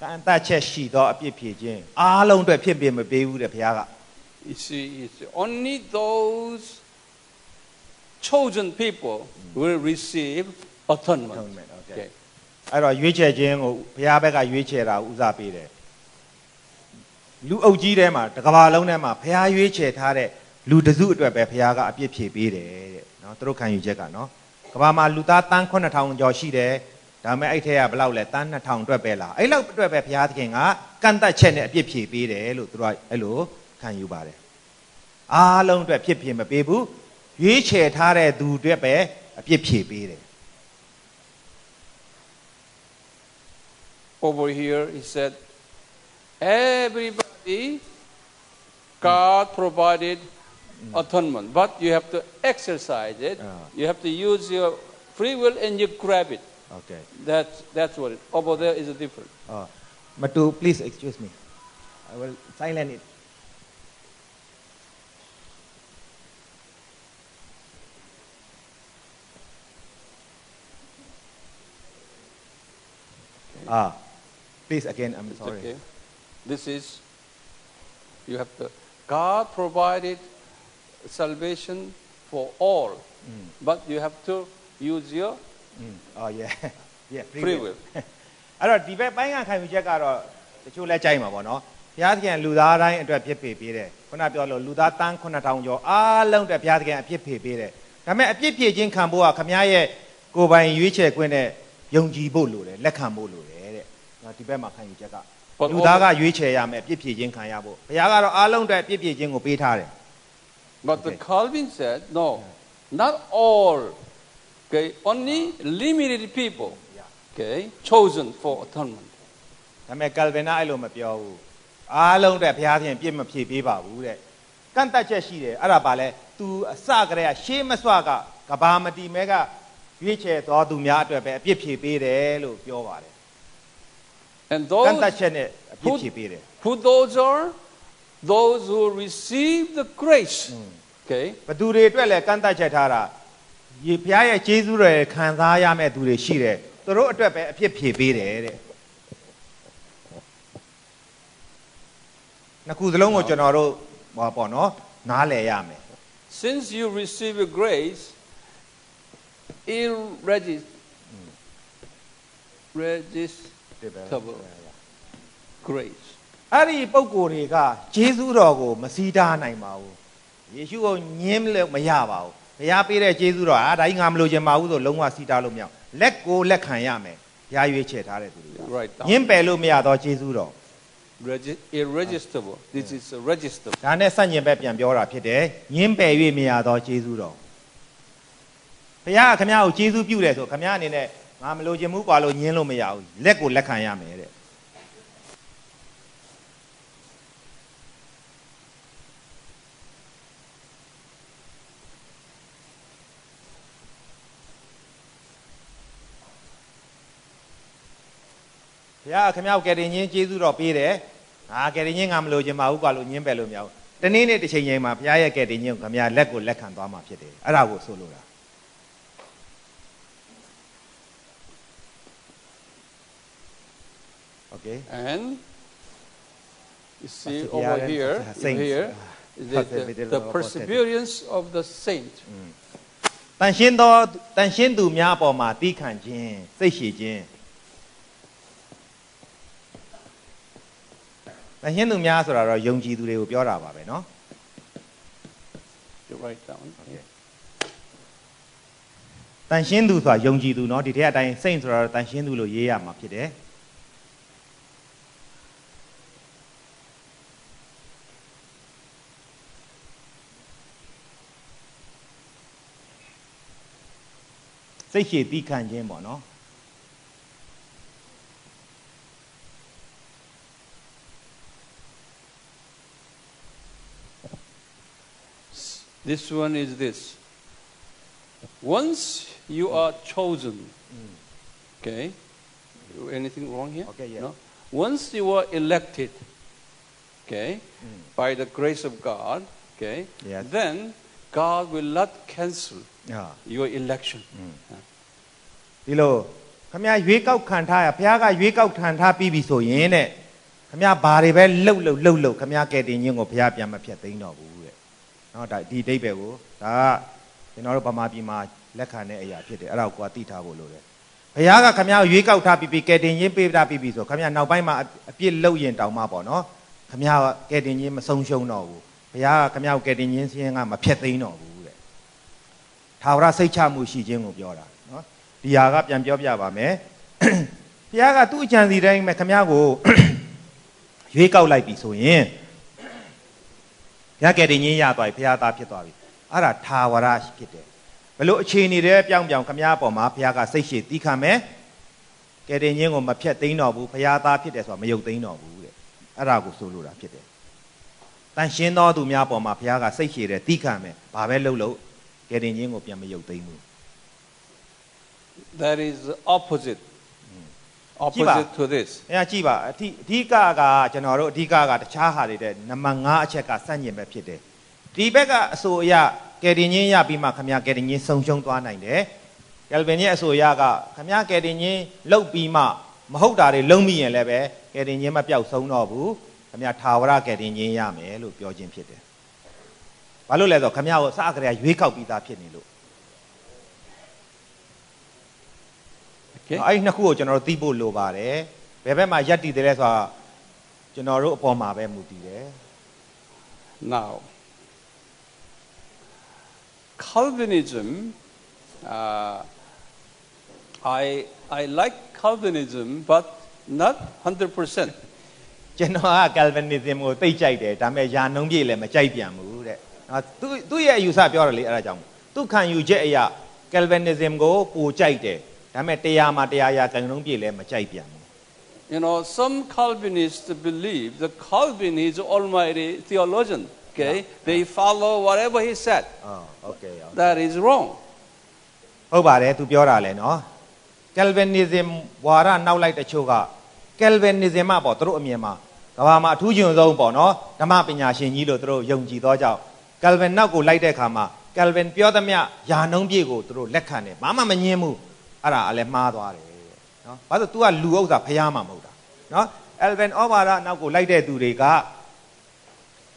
ကန်တချက်ရှိသောအပြစ်ဖြေခြင်းအားလုံးအတွက်ဖြစ်ပြမပေးဘူးတဲ့ဘုရားက You see, it's only those chosen people will receive atonement. Okay. အဲ့တော့ရွေးချယ်ခြင်းကိုဘုရားဘက်ကရွေးချယ်တာဦးစားပေးတယ်လူအုပ်ကြီးထဲမှာတစ်ကမ္ဘာလုံးထဲမှာဘုရားရွေးချယ်ထားတဲ့လူတစုအတွက်ပဲဘုရားကအပြစ်ဖြေပေးတယ်တဲ့နော်သူတို့ခံယူချက်ကနော်ကမ္ဘာမှာလူသားတန်း9000ကျော်ရှိတယ်ဒါပေမဲ့အဲ့ထဲကဘယ်လောက်လဲတန်း2000အတွက်ပဲလားအဲ့လောက်အတွက်ပဲဘုရားသခင်ကကန့်သက်ချက်နဲ့အပြစ်ဖြေပေးတယ်လို့သူတို့အဲ့လိုခံယူပါတယ်အားလုံးအတွက်ဖြစ်ဖြစ်မပေးဘူးရွေးချယ်ထားတဲ့သူအတွက်ပဲအပြစ်ဖြေပေးတယ် Over here, he said, everybody, God provided atonement, but you have to exercise it. You have to use your free will and you grab it. Okay. That's what it. Over there is a different. Matu, please excuse me. I will silent it. Please again, I'm sorry. Okay. This is, you have to, God provided salvation for all, but you have to use your free will. အဲ့တော့ဒီဘက်ပိုင်းကခံယူချက်ကတော့တချို့လဲကြိုက်မှာပေါ့နော်ဘုရားသခင်လူသားတိုင်းအတွက်ဖြစ်ပေပေးတယ်ခုနပြောလို့လူသားတန်း9000ကျော်အားလုံးအတွက်ဘုရားသခင်အဖြစ်ဖြေပေးတယ်ဒါပေမဲ့အပြစ်ဖြေခြင်းခံဖို့ကခမည်းရဲ့ကိုယ်ပိုင်ရွေးချယ်ခွင့်နဲ့ယုံကြည်ဖို့လိုတယ်လက်ခံဖို့လိုတယ်တဲ့နော်ဒီဘက်မှာခံယူချက်ကလူသားကရွေးချယ်ရမယ်အပြစ်ဖြေခြင်းခံရဖို့ဘုရားကတော့အားလုံးအတွက်အပြစ်ဖြေခြင်းကိုပေးထားတယ် But the Calvin said no, not all. Okay, only limited people. Okay, chosen for atonement. ဒါပေမဲ့ကယ်ဗင်ကအဲ့လိုမပြောဘူးအားလုံးအတွက်ဘုရားသခင်ပြစ်မဖြေပေးပါဘူးတဲ့ကန့်တတ်ချက်ရှိတယ်အဲ့ဒါပါလဲ तू အစကတည်းကရှေးမစွကကဘာမတီမဲကရွေးချယ်တော်သူများအတွက်ပဲအပြစ်ဖြေပေးတယ်လို့ပြောပါတယ် And those ကန့်တတ်ချက်နဲ့အပြစ်ဖြေပေးတယ် who those are those who receive the grace. Okay, ဘသူတွေအတွက်လဲကန့်တတ်ချက်ထားတာဘုရားရဲ့ကျေးဇူးတော်ခံစားရမယ့်သူတွေရှိတယ်သူတို့အတွက်ပဲအပြစ်ဖြေပေးတယ်တဲ့နှစ်ခုစလုံးကိုကျွန်တော်တို့ဟောပေါ့နော်နားလည်ရမယ် Since you receive a grace, irresistible grace. အဲ့ဒီပုံကိုယ်တွေကဂျေဇုတော်ကိုမစီးတားနိုင်ပါဘူးယေရှုကိုညှင်းလို့မရပါဘူးဘုရားပေးတဲ့ဂျေဇုတော်ဒါကြီးငါမလို့ချင်ပါဘူးဆိုလုံးဝစီးတားလို့မရလက်ကိုလက်ခံရမယ်ဘုရားရွေးချယ်ထားတဲ့သူတွေကညှင်းပယ်လို့မရတော့ဂျေဇုတော် Irresistible. This is irresistible. ဒါနဲ့ဆန့်ကျင်ဘက်ပြန်ပြောတာဖြစ်တယ်ညှင်းပယ်၍မရတော့ဂျေဇုတော်ဘုရားကခမည်းကိုဂျေဇုပြုတယ်ဆိုခမည်းအနေနဲ့ငါမလို့ချင်ဘူးကွာလို့ညှင်းလို့မရဘူးလက်ကိုလက်ခံရမယ်တဲ့ ဘုရားခင်ဗျားကိုကယ်တင်ခြင်းကျေးဇူးတော်ပေးတယ်ငါကယ်တင်ခြင်းငါမလို့ခြင်းမဟုတ်ကွာလို့ညင်းပယ်လို့မရဘူးတနေ့နေ့တစ်ချိန်ချိန်မှာဘုရားရဲ့ကယ်တင်ခြင်းကိုခင်ဗျားလက်ကိုလက်ခံသွားမှာဖြစ်တယ်အဲ့ဒါကိုဆိုလိုတာ Okay and you see over here the perseverance of the saint တန်ရှင်းသူများအပေါ်မှာတီးခံခြင်းစိတ်ရှည်ခြင်းတန်ရှင်းသူများဆိုတာတော့ယုံကြည်သူတွေကိုပြောတာပါပဲเนาะ You write down. Okay. တန်ရှင်းသူဆိုတာယုံကြည်သူเนาะဒီထက်အတိုင်းစိတ်ဆိုတာတော့တန်ရှင်းသူလို့ရေးရမှာဖြစ်တယ်စိတ်ရှည်တီးခံခြင်းပေါ့เนาะ This one is this. Once you are chosen, okay, anything wrong here? Okay, yeah. No? Once you are elected, okay, by the grace of God, okay, yes. then God will not cancel your election. ဒီလို ခမရရွေးကောက်ခံထားရဘုရားကရွေးကောက်ခံထားပြီးပြီဆိုရင်တဲ့ခမရဘာတွေပဲလှုပ်ခမရကဲတင်ခြင်းကိုဘုရားပြန်မဖြတ်သိမ်းတော့ဘူးတဲ့နော်ဒါဒီအဓိပ္ပာယ်ကိုဒါကကျွန်တော်တို့ဗမာပြည်မှာလက်ခံတဲ့အရာဖြစ်တယ်အဲ့ဒါကိုသိထားဖို့လိုတယ်ဘုရားကခမရရွေးကောက်ထားပြီးကဲတင်ခြင်းပေးထားပြီးပြီဆိုခမရနောက်ပိုင်းမှာအပြစ်လှုပ်ရင်တောင်မှပေါ့နော်ခမရကဲတင်ခြင်းမဆုံးရှုံးတော့ဘူးဘုရားကခမရကိုကဲတင်ခြင်းစင်းကမဖြတ်သိမ်းတော့ဘူးတဲ့ထာဝရစိတ်ချမှုရှိခြင်းကိုပြောတာနော်ဒီဟာကပြန်ပြောပြပါမယ်ဘုရားကသူ့အကြံစီတိုင်းမှာခမရကိုရွေးကောက်လိုက်ပြီဆိုရင်ဘုရားကဲတင်ခြင်းရသွားပြီဘုရားသားဖြစ်သွားပြီအဲ့ဒါထာဝရဖြစ်တယ်ဘလို့အခြေအနေတွေပြောင်းခမရအပေါ်မှာဘုရားကစိတ်ရှည်သီးခံမယ်ကဲတင်ခြင်းကိုမဖြတ်သိမ်းတော့ဘူးဘုရားသားဖြစ်တယ်ဆိုတာမယုတ်သိမ်းတော့ဘူးတဲ့အဲ့ဒါကိုဆိုလိုတာဖြစ်တယ်တန်ရှင်းသောသူများပေါ်မှာဘုရားကစိတ်ရှည်တယ်သီးခံမယ်ဘာပဲလုပ်ကဲတင်ခြင်းကိုပြန်မယုတ်သိမ်းဘူး That is opposite to this အဲ့ကြည့်ပါအဓိကကကျွန်တော်တို့အဓိကကတခြားဟာတွေတဲ့နံပါတ်5အချက်ကစန့်ကျင်ပဲဖြစ်တယ်ဒီဘက်ကအဆိုအရကယ်တင်ခြင်းရပြီးမှခမရကယ်တင်ခြင်းဆုံးရှုံးသွားနိုင်တယ်ကယ်ဗင်ရဲ့အဆိုအရကခမရကယ်တင်ခြင်းလှုပ်ပြီးမှမဟုတ်တာတွေလုံးမိရင်လည်းပဲကယ်တင်ခြင်းမပြောက်ဆုံးတော့ဘူးခမရထာဝရကယ်တင်ခြင်းရမယ်လို့ပြောခြင်းဖြစ်တယ်ဘာလို့လဲဆိုတော့ခမရကိုစအကရေရွေးကောက်ပြီးသားဖြစ်နေလို့အဲ့နှစ်ခုကိုကျွန်တော်တို့သိဖို့လိုပါတယ်ဘယ်ဘက်မှာယက်တည်တယ်လဲဆိုတာကျွန်တော်တို့အပေါ်မှာပဲမူတည်တယ် Now Calvinism I like Calvinism but not 100%ကျွန်တော်က Calvinism ကိုသိကြိုက်တယ်ဒါပေမဲ့ယာနှုံးပြည့်လည်းမကြိုက်ပြန်ဘူးတဲ့သူ့ရဲ့အယူဆပြောတယ်လေအဲ့ဒါကြောင့်သူခံယူချက်အရာ Calvinism ကိုပိုကြိုက်တယ်ဒါပေမဲ့တရားမှာတရားရာကန်လုံးပြည့်လည်းမကြိုက်ပြန်ဘူး You know some Calvinists believe that Calvin is almighty theologian okay they follow whatever he said okay that is wrong ဟုတ်ပါတယ်သူပြောတာလေနော် Calvinism ဝါဒနောက်လိုက်တဲ့ချို့က Calvinism မှာပေါ့သူတို့အမြင်မှာကဘာမှာအထူးကျုံဆုံးပေါ့နော်ဓမ္မပညာရှင်ကြီးလို့သူတို့ယုံကြည်သောကြောင့် Calvin နောက်ကိုလိုက်တဲ့အခါမှာ Calvin ပြောသမျှယာနှုံးပြည့်ကိုသူတို့လက်ခံတယ်ဘာမှမငြင်းဘူးအဲ့ဒါအလည်းမှားသွားတယ်နော်ဘာလို့ तू ကလူဥစ္စာဖျားမှာမဟုတ်တာနော် Calvin ဩဘာဒနောက်ကိုလိုက်တဲ့သူတွေက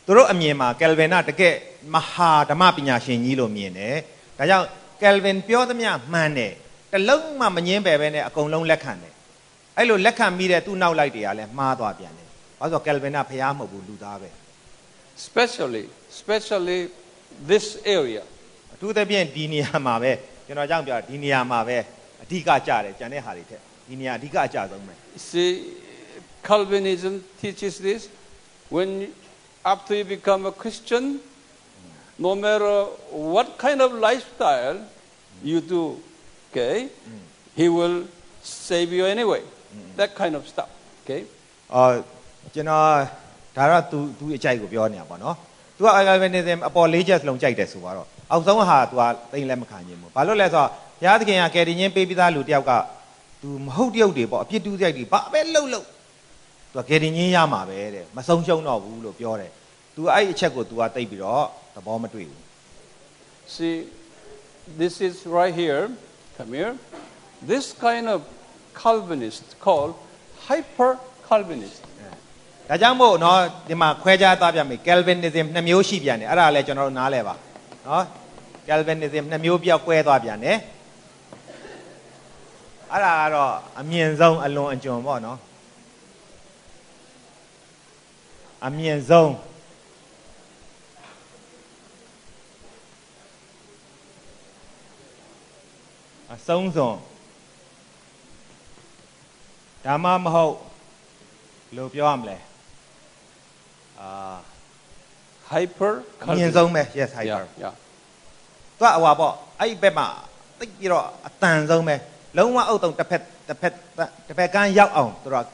သူတို့အမြင်မှာ Calvin ကတကယ်မဟာဓမ္မပညာရှင်ကြီးလို့မြင်တယ်ဒါကြောင့် Calvin ပြောသမျှမှန်တယ်တလုံးမှမငြင်းပယ်ပဲနဲ့အကုန်လုံးလက်ခံတယ်အဲ့လိုလက်ခံပြီးတဲ့သူ့နောက်လိုက်တွေကလည်းမှားသွားပြန်တယ်ဘာလို့ Calvin ကဖျားမဟုတ်ဘူးလူသားပဲ especially this area အထူးသဖြင့်ဒီနေရာမှာပဲကျွန်တော်ကြောင့်ပြောဒီနေရာမှာပဲအဓိကကြတယ်ကျန်တဲ့ဟာတွေထက်ဒီနေရာအဓိကအကြဆုံးပဲ See Calvinism teaches this when after you become a Christian no matter what kind of lifestyle you do okay he will save you anyway that kind of stuff okay ကျွန်တော်ဒါတော့သူအကြိုက်ကိုပြောနေတာပေါ့နော်သူက Calvinism အပေါ်၄ချက်လုံးကြိုက်တယ်ဆိုတော့အောက်ဆုံးဟာသူကသိမ့်လက်မခံခြင်းဘူးဘာလို့လဲဆိုတော့ဘုရားသခင်ကကယ်တင်ခြင်းပေးပြီးသားလူတယောက်ကသူမဟုတ်တယောက်တွေပေါ့အပြစ်တူးကြိုက်တွေဘာပဲလှုပ်သူကကယ်တင်ခြင်းရမှာပဲတဲ့မဆုံးရှုံးတော့ဘူးလို့ပြောတယ်သူအဲ့အချက်ကိုသူကသိပြီးတော့သဘောမတွေ့ဘူး See this is right here come here this kind of Calvinist called hyper Calvinist ဒါကြောင့်မို့နော်ဒီမှာခွဲခြားသားပြမယ် Calvinism 2မျိုးရှိပြန်တယ်အဲ့ဒါလည်းကျွန်တော်တို့နားလဲပါနော် Calvinism 2မျိုးပြောက်ကွဲသွားပြန်တယ်အဲ့ဒါကတော့အမြင့်ဆုံးအလွန်အကျွံပေါ့နော်အမြင့်ဆုံးအဆုံးစွန်ဒါမှမဟုတ်လို့ပြောရမလဲhyper အမြင့်ဆုံးပဲ yes hyper yeah သူကဟိုပေါ့အဲ့ဒီဘက်မှာတိတ်ပြီးတော့အတန်ဆုံးပဲလုံးဝအုပ်တုံတစ်ဖက်ကန်းရောက်အောင်သူတို့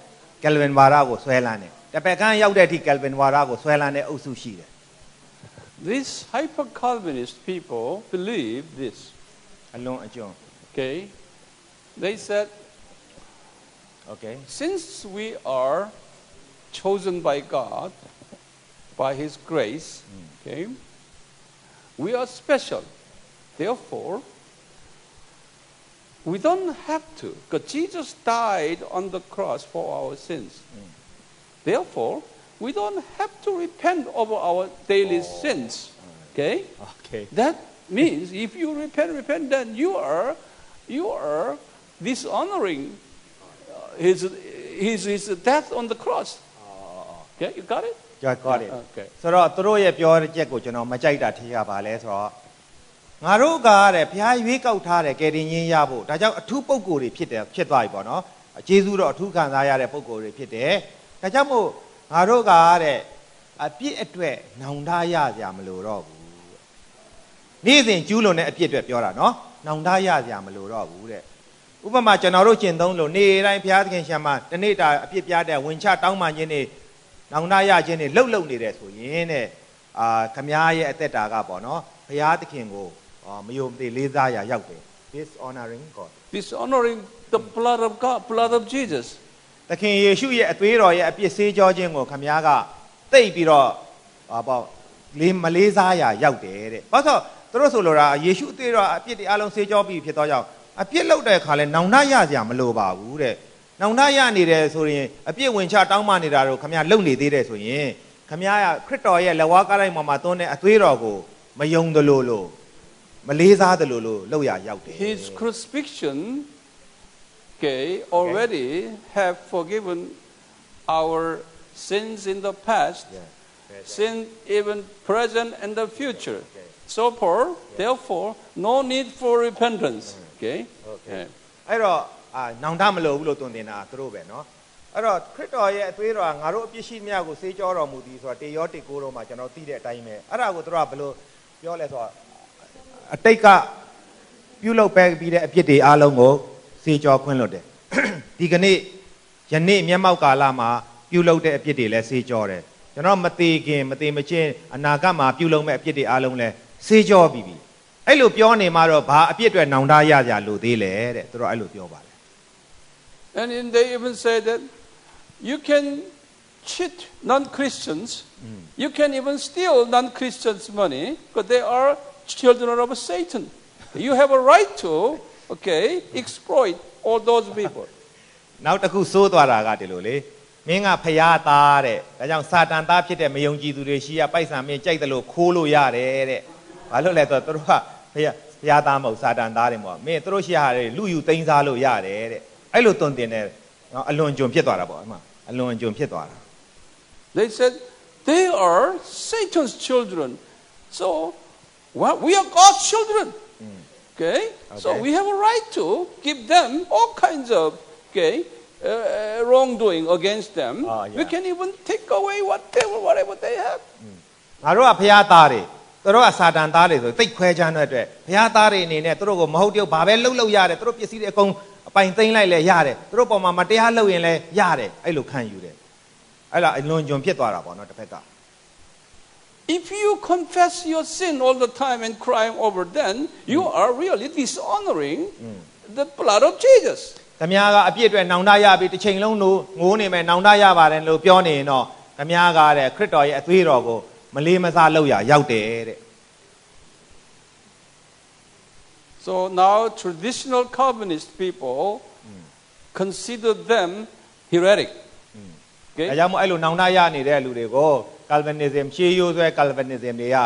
Calvin ဝါဒကိုဆွဲလန်းတယ်တစ်ဖက်ကန်းရောက်တဲ့အထိ Calvin ဝါဒကိုဆွဲလန်းတဲ့အုပ်စုရှိတယ် These hyper Calvinist people believe this အလွန်အကျွံ okay they said okay since we are chosen by God by his grace okay we are special therefore we don't have to, because Jesus died on the cross for our sins. Therefore, we don't have to repent over our daily sins. Okay? Okay. That means if you repent, then you are dishonoring his death on the cross. Okay, you got it? Got it. Okay. ဆိုတော့သူတို့ရဲ့ပြောချက်ကိုကျွန်တော်မကြိုက်တာထင်ရပါလဲဆိုတော့ငါတို့ကတဲ့ဘုရားရွေးကောက်ထားတဲ့ကယ်တင်ရှင်ရဖို့ဒါကြောင့်အထူးပုံကိုယ်တွေဖြစ်သွားပြီပေါ့နော်ကျေးဇူးတော့အထူးခံစားရတဲ့ပုံကိုယ်တွေဖြစ်တယ်ဒါကြောင့်မို့ငါတို့ကတဲ့အပြစ်အတွက်နောင်တရကြမလို့တော့ဘူးနေ့စဉ်ကျူးလွန်တဲ့အပြစ်အတွက်ပြောတာနော်နောင်တရကြမလို့တော့ဘူးတဲ့ဥပမာကျွန်တော်တို့ကျင့်သုံးလို့နေ့တိုင်းဘုရားသခင်ရှင်မှာတနေ့တာအပြစ်ပြတဲ့ဝင်ချတောင်းပန်ခြင်းတွေနောင်တရခြင်းတွေလှုပ်နေတယ်ဆိုရင်တဲ့ခမည်းရဲ့အသက်တာကပေါ့နော်ဘုရားသခင်ကိုမယုံသေးလေးစားရာရောက်တယ် dishonoring God dishonoring the blood of God, blood of Jesus. သခင်ယေရှုရဲ့အသွေးတော်ရဲ့အပြစ်ဆေးကြောခြင်းကိုခမည်းကသိပ်ပြီးတော့ပေါ့မလေးစားရာရောက်တယ်တဲ့ဘာလို့သူတို့ဆိုလိုတာယေရှုအသွေးတော်အပြစ်တွေအလုံးဆေးကြောပြီးဖြစ်တော့ကြောင့်အပြစ်လောက်တဲ့ခါလဲနောင်တရစရာမလိုပါဘူးတဲ့နောင်တရနေတယ်ဆိုရင်အပြစ်ဝင်ချတောင်းပန်နေတာတို့ခမည်းလုံနေသေးတယ်ဆိုရင်ခမည်းကခရစ်တော်ရဲ့လက်ဝါးကားတိုင်းမှာသွန်းတဲ့အသွေးတော်ကိုမယုံသလိုလို့မလေးစားသလိုလို့လောက်ရရောက်တယ် His crucifixion already have forgiven our sins in the past, sin even present and the future. So therefore, no need for repentance. Okay. အဲ့တော့နောင်တမလို့ဘူးလို့တွင်တင်တာသူတို့ပဲเนาะအဲ့တော့ခရစ်တော်ရဲ့အသွေးတော်ကငါတို့အပြစ်ရှိမြတ်ကိုဆေးကြောတော်မူသည်ဆိုတာတေယောတေကိုတော့မှကျွန်တော်သိတဲ့အတိုင်းပဲအဲ့ဒါကိုသူတို့ကဘယ်လိုပြောလဲဆိုတော့အတိတ်ကပြုလုပ်ပဲပြီးတဲ့အပြစ်တွေအလုံးကိုဆေးကြောခွင့်လွတ်တယ်ဒီကနေ့ယနေ့မျက်မှောက်ကာလမှာပြုလုပ်တဲ့အပြစ်တွေလည်းဆေးကြောတယ်ကျွန်တော်မသေးခင်မသေးမချင်းအနာဂတ်မှာပြုလုပ်မဲ့အပြစ်တွေအလုံးလည်းဆေးကြောပြီးပြီအဲ့လိုပြောနေမှတော့ဘာအပြစ်တွေနောင်တရကြလို့သေးလဲတဲ့သူတို့အဲ့လိုပြောပါတယ် And they even say that you can cheat non-Christians, you can even steal non-Christians' money, because they are children of Satan. You have a right to, exploit all those people. နောက်တစ်ခုစိုးသွားတာကဒီလိုလေမင်းကဖျားသားတဲ့ဒါကြောင့်စာတန်သားဖြစ်တဲ့မယုံကြည်သူတွေရှိရပိုက်ဆံမင်းကြိုက်တယ်လို့ခိုးလို့ရတယ်တဲ့ဘာလို့လဲဆိုတော့သူတို့ကဖျားသားမဟုတ်စာတန်သားတွေမဟုတ်မင်းသူတို့ရှိရတယ်လူယူသိမ်းစားလို့ရတယ်တဲ့အဲ့လိုတွင်တင်တယ်အလွန်ကျွံဖြစ်သွားတာပေါ့အမှအလွန်ကျွံဖြစ်သွားတာ They said they are Satan's children, so we are God's children. Okay, so we have a right to give them all kinds of wrongdoing against them. We can even take away whatever they have. ငါတို့ကဖျားသားတွေသူတို့ကစာတန်သားတွေဆိုသိတ်ခွဲချမ်းတဲ့အတွက်ဖျားသားတွေအနေနဲ့သူတို့ကိုမဟုတ်တယောက်ဘာပဲလှုပ်ရတယ်သူတို့ပစ္စည်းတွေအကုန်အပိုင်သိမ်းလိုက်လဲရတယ်သူတို့ပေါ်မှာမတရားလုပ်ရင်လဲရတယ်အဲ့လိုခံယူတယ်အဲ့လားအလွန်ကျွံဖြစ်သွားတာပေါ့နော်တစ်ဖက်က If you confess your sin all the time and crying over, then you are really dishonoring the blood of Jesus. ခမည်းကအပြစ်အတွက်နောင်တရပြီးတစ်ချိန်လုံးလို့ငိုးနေမယ်နောင်တရပါတယ်လို့ပြောနေရင်တော့ခမည်းကတဲ့ခရစ်တော်ရဲ့အသွေးတော်ကိုမလေးမစားလုပ်ရရောက်တယ်တဲ့ So now traditional Calvinist people consider them heretic. အဲကြောင့်မို့အဲ့လိုနောင်တရနေတဲ့လူတွေကို Calvinism ရှေးရိုးဆွဲ Calvinism တွေက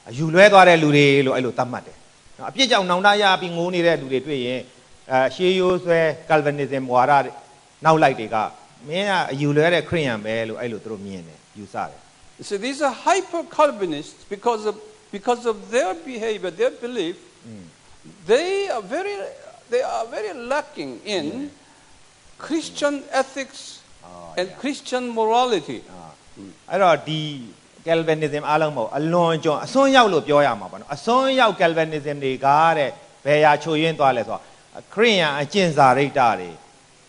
အယူလွဲသွားတဲ့လူတွေလို့အဲ့လိုသတ်မှတ်တယ်။အပြစ်ကြောင့်နောင်တရပြီးငိုးနေတဲ့လူတွေတွေ့ရင်ရှေးရိုးဆွဲ Calvinism ဝါဒနောက်လိုက်တွေကမင်းကအယူလွဲတဲ့ခရိယန်ပဲလို့အဲ့လိုသူတို့မြင်တယ်ယူဆတယ် So these are hyper Calvinists because of their behavior, their belief. They are very lacking in Christian ethics and Christian morality. အဲ့တော့ဒီ Calvinism အားလုံးမဟုတ်အလွန်ကျွံအစွန်းရောက်လို့ပြောရမှာပေါ့နော်အစွန်းရောက် Calvinism တွေကတဲ့ဘယ်ရာချိုရင်းသွားလဲဆိုတော့ခရိယန်အကျင့်စာရိတ္တတွေ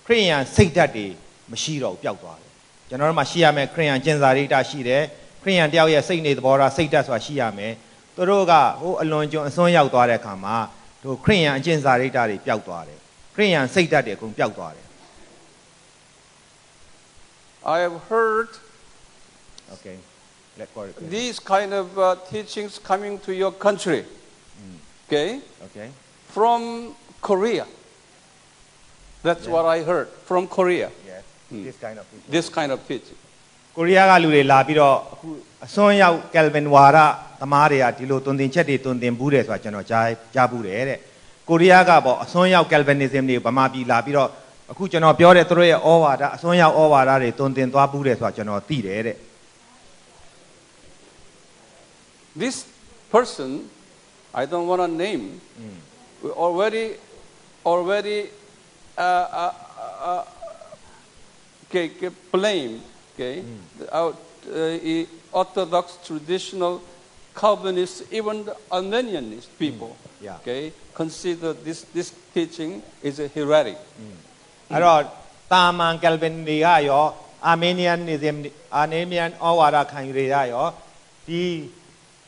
ခရိယန်စိတ်ဓာတ်တွေမရှိတော့ပျောက်သွားတယ်ကျွန်တော်တို့မှာရှိရမယ်ခရိယန်ကျင့်စာရိတ္တရှိတယ်ခရိယန်တယောက်ရဲ့စိတ်နေသဘောထားစိတ်ဓာတ်ဆိုတာရှိရမယ်သူတို့ကဟိုအလွန်ကျွံအစွန်းရောက်သွားတဲ့အခါမှာတို့ခရိယန်အကျင့်စာရိတ္တတွေပျောက်သွားတယ်ခရိယန်စိတ်ဓာတ်တွေအကုန်ပျောက်သွားတယ် I have heard these kind of teachings coming to your country, from Korea. That's what I heard from Korea. Yes. This kind of teaching. This kind of teaching. ကိုရီးယားကလူတွေလာပြီးတော့အခုအစွန်းရောက် Calvin ဝါဒသမားတွေကဒီလိုတွင်တင်ချက်တွေတွင်တင်ဘူးတယ်ဆိုတာကျွန်တော်ကြားဘူးတယ်တဲ့ကိုရီးယားကပေါ့အစွန်းရောက် Calvinism တွေဗမာပြည်လာပြီးတော့အခုကျွန်တော်ပြောတဲ့သူတို့ရဲ့ဩဝါဒအစွန်းရောက်ဩဝါဒတွေတွင်တင်သွားဘူးတယ်ဆိုတာကျွန်တော်သိတယ်တဲ့ This person, I don't want to name, already blame, Orthodox traditional Calvinist, even the Armenianist people, consider this teaching is a heretic. အဲ့တော့တာမန် Calvin တွေကရော Armenianism ဩဝါဒခံယူတွေရောဒီ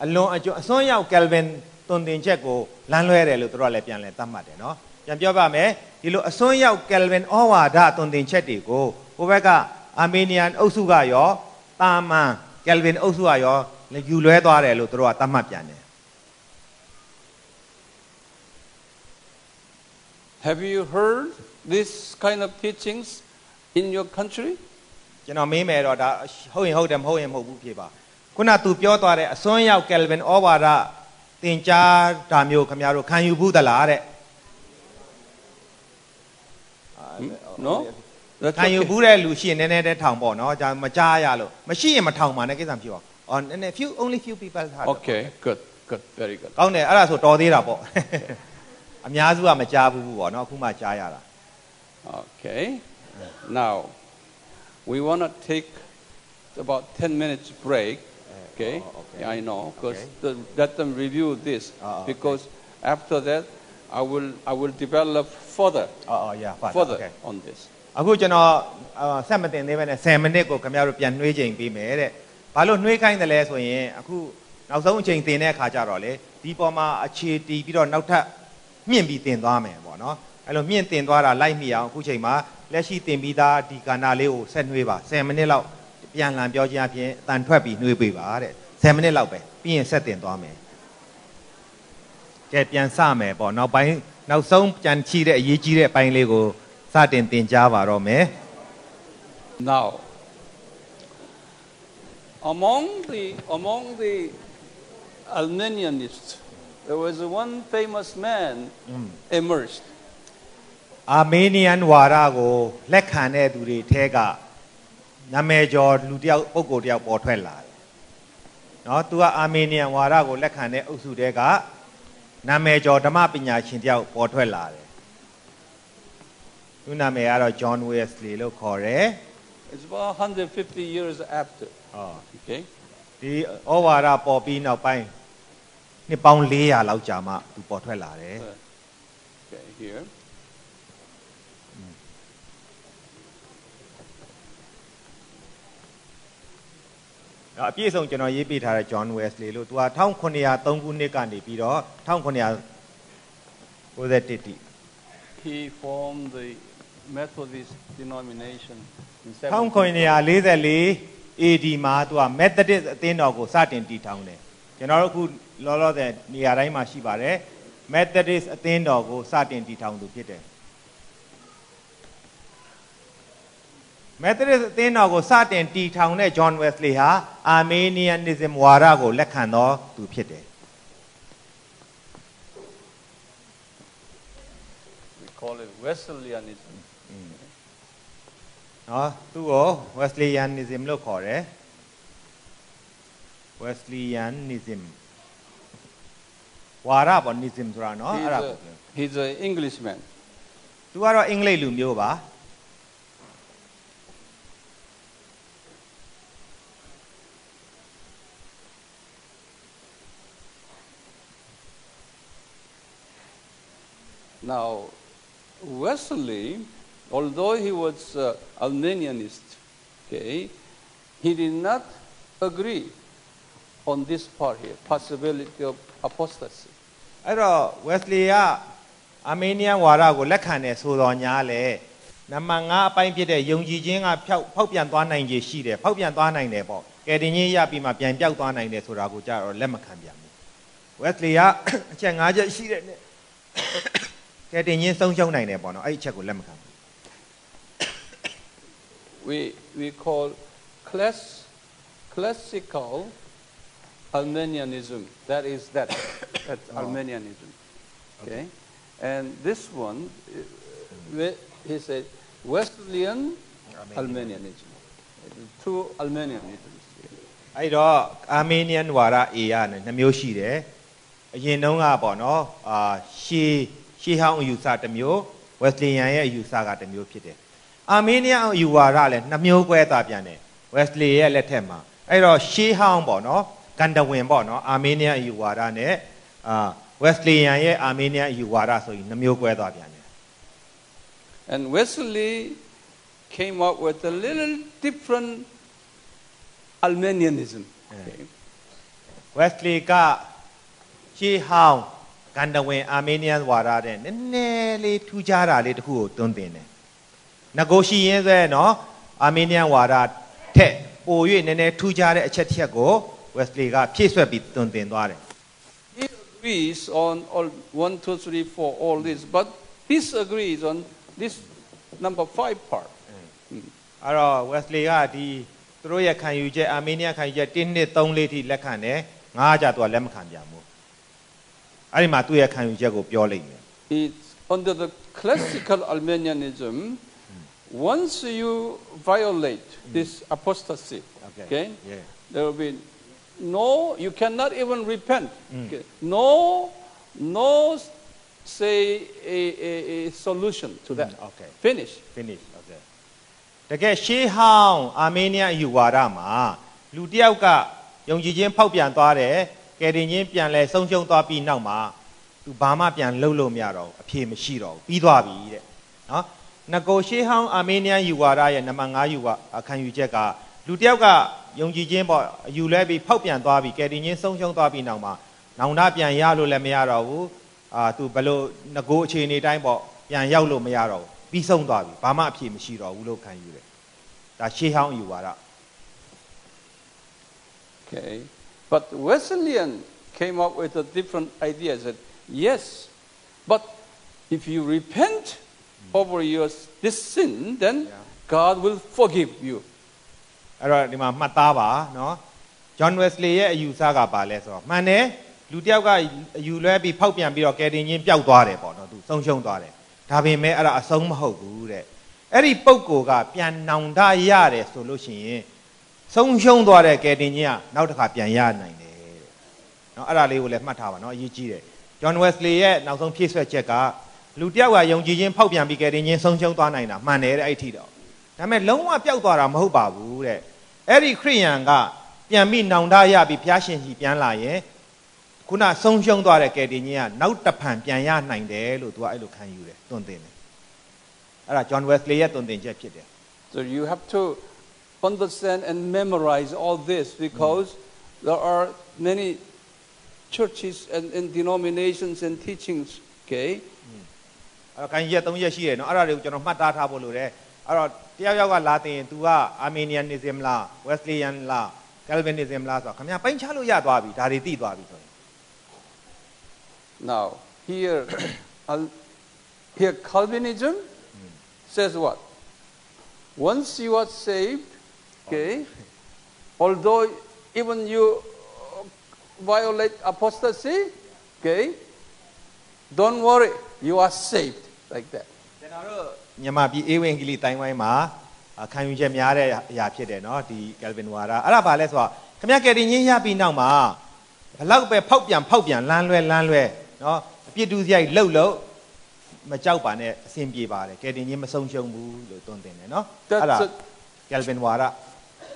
အလွန်အစွန်းရောက် Calvin တွင်တင်ချက်ကိုလမ်းလွဲတယ်လို့တို့ကလည်းပြန်လဲသတ်မှတ်တယ်နော်ပြန်ပြောပါမယ်ဒီလိုအစွန်းရောက် Calvin ဩဝါဒတွင်တင်ချက်တွေကိုဟိုဘက်က Armenian အုပ်စုကရောတာမန် Calvin အုပ်စုကရောယူလွဲသွားတယ်လို့တို့ကသတ်မှတ်ပြန်တယ် Have you heard this kind of teachings in your country? ကျွန်တော်မေးမယ်တော့ဒါဟုတ်ရင်ဟုတ်တယ်မဟုတ်ရင်မဟုတ်ဘူးဖြစ်ပါခုနသူပြောသွားတဲ့အစွန်းရောက် Calvin ဩဝါဒသင်ကြားတာမျိုးခင်ဗျားတို့ခံယူဘူးသလားတဲ့ No? ခံယူဘူးတဲ့လူရှိရင်နည်းနည်းတည်းထောင်ပေါ့နော်ဒါမကြားရလို့မရှိရင်မထောင်ပါနဲ့ကိစ္စမဖြစ်ပါဘူးနည်းနည်း only few people have Okay, good, very good. ကောင်းတယ်အဲ့ဒါဆိုတော်သေးတာပေါ့အများစုကမကြားဘူးပေါ့နော်အခုမှကြားရတာ Okay. Now, we want to take about 10 minutes break. Okay. I know, because let them review this. Because after that, I will develop further on this. အခုကျွန်တော်ဆက်မတင်သေးပဲနဲ့10မိနစ်ကိုခင်ဗျားတို့ပြန်နှွေးချိန်ပေးမယ်တဲ့ဘာလို့နှွေးခိုင်းတယ်လဲဆိုရင်အခုနောက်ဆုံးအချိန်တင်တဲ့အခါကျတော့လေဒီပေါ်မှာအခြေတည်ပြီးတော့နောက်ထပ်မြင့်ပြီးတင်သွားမယ်ပေါ့နော်အဲ့လိုမြင့်တင်သွားတာလိုက်မိအောင်အခုချိန်မှာလက်ရှိတင်ပြီးသားဒီကဏ္ဍလေးကိုဆက်နှွေးပါ10မိနစ်လောက်ပြန်လှန်ပြောခြင်းအပြင်အတန်ထွက်ပြီးနှွေးပေးပါတဲ့10မိနစ်လောက်ပဲပြီးရင်ဆက်တင်သွားမယ်ကဲပြန်စမယ်ပေါ့နောက်ဆုံးပြန်ချီတဲ့အရေးကြီးတဲ့အပိုင်းလေးကိုစတင်တင်ကြားပါတော့မယ် Now, among the Armenianists, there was one famous man emerged. Armenian ဝါဒကိုလက်ခံတဲ့သူတွေထဲကနာမည်ကျော်လူတယောက်ပုဂ္ဂိုလ်တယောက်ပေါ်ထွက်လာတယ်။နော်သူက Armenian ဝါဒကိုလက်ခံတဲ့အုပ်စုတဲကနာမည်ကျော်ဓမ္မပညာရှင်တယောက်ပေါ်ထွက်လာတယ်။သူနာမည်ကတော့ John Wesley လို့ခေါ်တယ် It's about 150 years after. Okay. ဒီဩဝါဒပေါ်ပြီးနောက်ပိုင်းနှစ်ပေါင်း400လောက်ကြာမှသူပေါ်ထွက်လာတယ် Okay, here. ။အပြည့်အစုံကျွန်တော်ရေးပြထားတဲ့ John Wesley လို့သူက1903ခုနှစ်ကနေပြီးတော့1991 He formed the Methodist denomination in 1944 AD မှာသူက Methodist အသင်းတော်ကိုစတင်တည်ထောင်တယ်ကျွန်တော်တို့အခုလောလောဆယ်နေရာတိုင်းမှာရှိပါတယ် Methodist အသင်းတော်ကိုစတင်တည်ထောင်သူဖြစ်တယ် Methodist အသင်းတော်ကိုစတင်တည်ထောင်တဲ့ John Wesley ဟာ Armenianism ဝါဒကိုလက်ခံတော်သူဖြစ်တယ် We call it Wesleyanism. နော်သူ့ကို Wesleyanism လို့ခေါ်တယ် Wesleyanism ဝါဒပေါ့ nism ဆိုတာနော်အဲ့ဒါပေါ့ He's an Englishman. သူကတော့အင်္ဂလိပ်လူမျိုးပါ Now, Wesley, although he was Armenianist, okay, he did not agree on this part here, possibility of apostasy. အဲ့တော့ Wesley က Armenian ဝါဒကိုလက်ခံတယ်ဆိုတော့ညာလေနံပါတ်5အပိုင်းဖြစ်တဲ့ယုံကြည်ခြင်းကဖောက်ပြန်သွားနိုင်ခြေရှိတယ်ဖောက်ပြန်သွားနိုင်တယ်ပေါ့ကယ်တင်ခြင်းရပြီးမှပြန်ပြောက်သွားနိုင်တယ်ဆိုတာကိုကြတော့လက်မခံပြန်ဘူး Wesley ကအချက်5ချက်ရှိတဲ့နဲ့ကယ်တင်ခြင်းဆုံးရှုံးနိုင်တယ်ပေါ့နော်အဲ့ဒီအချက်ကိုလက်မခံဘူး we call classical Armenianism. That's Armenianism. Okay? And this one, he said Wesleyan Armenianism. Two Armenianisms. အဲ့တော့ Armenian ဝါဒ A ရနဲ့နှစ်မျိုးရှိတယ်အရင်တုန်းကပေါ့နော်ရှေးဟောင်းအယူဆတစ်မျိုး Wesleyan ရဲ့အယူဆကတစ်မျိုးဖြစ်တယ် Armenian အယူဝါဒလည်းနှစ်မျိုးကွဲသွားပြန်တယ် Wesley ရဲ့လက်ထက်မှာအဲ့တော့ရှေးဟောင်းပေါ့နော်ကန်တဝင်ပေါ့နော် Armenian အယူဝါဒနဲ့ Wesleyan ရဲ့ Armenian အယူဝါဒဆိုရင်နှစ်မျိုးကွဲသွားပြန်တယ် And Wesley came up with a little different Armenianism. Okay. Wesley ကရှေးဟောင်းကန်တဝင် Armenian ဝါဒတဲ့နည်းနည်းလေးထူးခြားတာလေးတစ်ခုကိုတွန်းတင်တယ်ငကိုရှိရင်းစဲနော် Armenian ဝါဒထက်ပို၍နည်းနည်းထူးခြားတဲ့အချက်တစ်ချက်ကို Wesley ကဖြည့်ဆွက်ပြီးတွန်းတင်သွားတယ် He agrees on all 1, 2, 3, 4, all this, but disagrees on this number 5 part. အဲ့တော့ Wesley ကဒီသူတို့ရဲ့ခံယူချက် Armenian ခံယူချက်1 2 3 4ထိလက်ခံတယ်9ကြတော့လက်မခံပြန်ဘူးအဲ့ဒီမှာသူ့ရဲ့ခံယူချက်ကိုပြောလိုက်တယ် It's under the classical Armenianism, once you violate this apostasy, okay, there will be you cannot even repent. Okay. No, say a solution to that. Okay. Finish. Okay. တကယ်ရှေးဟောင်း Armenian အယူဝါဒမှာလူတစ်ယောက်ကယုံကြည်ခြင်းဖောက်ပြန်သွားတယ်ကယ်တင်ခြင်းပြန်လဲဆုံးရှုံးသွားပြီးနောက်မှာသူဘာမှပြန်လှုပ်လို့မရတော့ဘူးအဖြေမရှိတော့ဘူးပြီးသွားပြီတဲ့နော်ငကိုရှေးဟောင်း Armenian ယူဝါဒရဲ့နံပါတ်5ယူဝါခံယူချက်ကလူတစ်ယောက်ကယုံကြည်ခြင်းပေါ့အယူလဲပြီးဖောက်ပြန်သွားပြီးကယ်တင်ခြင်းဆုံးရှုံးသွားပြီးနောက်မှာနောင်တပြန်ရလို့လည်းမရတော့ဘူးသူဘလို့ငကိုအခြေအနေတိုင်းပေါ့ပြန်ရောက်လို့မရတော့ဘူးပြီးဆုံးသွားပြီဘာမှအဖြေမရှိတော့ဘူးလို့ခံယူတယ်ဒါရှေးဟောင်းယူဝါဒ Okay, but Wesleyan came up with a different idea. That yes, but if you repent over this sin, then God will forgive you. အဲ့တော့ဒီမှာမှတ်သားပါနော် John Wesley ရဲ့အယူဆကပါလဲဆိုတော့မှန်တယ်လူတစ်ယောက်ကအယူလွဲပြီးဖောက်ပြန်ပြီးတော့ကယ်တင်ခြင်းပျောက်သွားတယ်ပေါ့နော်သူဆုံးရှုံးသွားတယ်ဒါပေမဲ့အဲ့ဒါအဆုံးမဟုတ်ဘူးတဲ့အဲ့ဒီပုဂ္ဂိုလ်ကပြန်နောင်တရတယ်ဆိုလို့ရှိရင်ဆုံးရှုံးသွားတဲ့ကယ်တင်ခြင်းကနောက်တစ်ခါပြန်ရနိုင်တယ်တဲ့နော်အဲ့ဒါလေးကိုလည်းမှတ်ထားပါနော်အရေးကြီးတယ် John Wesley ရဲ့နောက်ဆုံးဖြည့်ဆွက်ချက်ကလူတစ်ယောက်ကယုံကြည်ခြင်းဖောက်ပြန်ပြီးကယ်တင်ခြင်းဆုံးရှုံးသွားနိုင်တာမှန်တယ်တဲ့အဲ့ဒီထိတော့ဒါပေမဲ့လုံးဝပျောက်သွားတာမဟုတ်ပါဘူးတဲ့အဲ့ဒီခရိယန်ကပြန်ပြီးနောင်တရပြီးဘုရားရှင်ကြီးပြန်လာရင်ခုနဆုံးရှုံးသွားတဲ့ကယ်တင်ခြင်းကနောက်တစ်ဖန်ပြန်ရနိုင်တယ်လို့သူကအဲ့လိုခံယူတယ်တွင်တင်တယ်အဲ့ဒါ John Wesley ရဲ့တွင်တင်ချက်ဖြစ်တယ် So you have to understand and memorize all this because there are many churches and denominations and teachings, okay? အဲ့ခံရ3ရက်ရှိတယ်နော်အဲ့ဒါတွေကိုကျွန်တော်မှတ်သားထားဖို့လိုတယ်အဲ့တော့တယောက်ယောက်ကလာတင် तू က Armenianism လား Wesleyan လား Calvinism လားဆိုတော့ခင်ဗျာပိုင်းခြားလို့ရသွားပြီဒါတွေသိသွားပြီဆိုရင် Now here Calvinism says what? Once you are saved, okay, although even you violate apostasy, okay, don't worry, you are saved like that. ကျွန်တော်တို့မြန်မာပြည်အေဝံဂေလိတိုင်းဝိုင်းမှာခံယူချက်များတဲ့အရာဖြစ်တယ်နော်ဒီ Calvin ဝါဒအဲ့ဒါဘာလဲဆိုတော့ခင်ဗျာကယ်တင်ခြင်းရပြီးနောက်မှာဘလောက်ပဲဖောက်ပြန်လမ်းလွဲနော်အပြစ်ဒုစရိုက်လှုပ်မကြောက်ပါနဲ့အစဉ်ပြေပါတယ်ကယ်တင်ခြင်းမဆုံးရှုံးဘူးလို့တွန်းတင်တယ်နော်အဲ့ဒါ Calvin ဝါဒ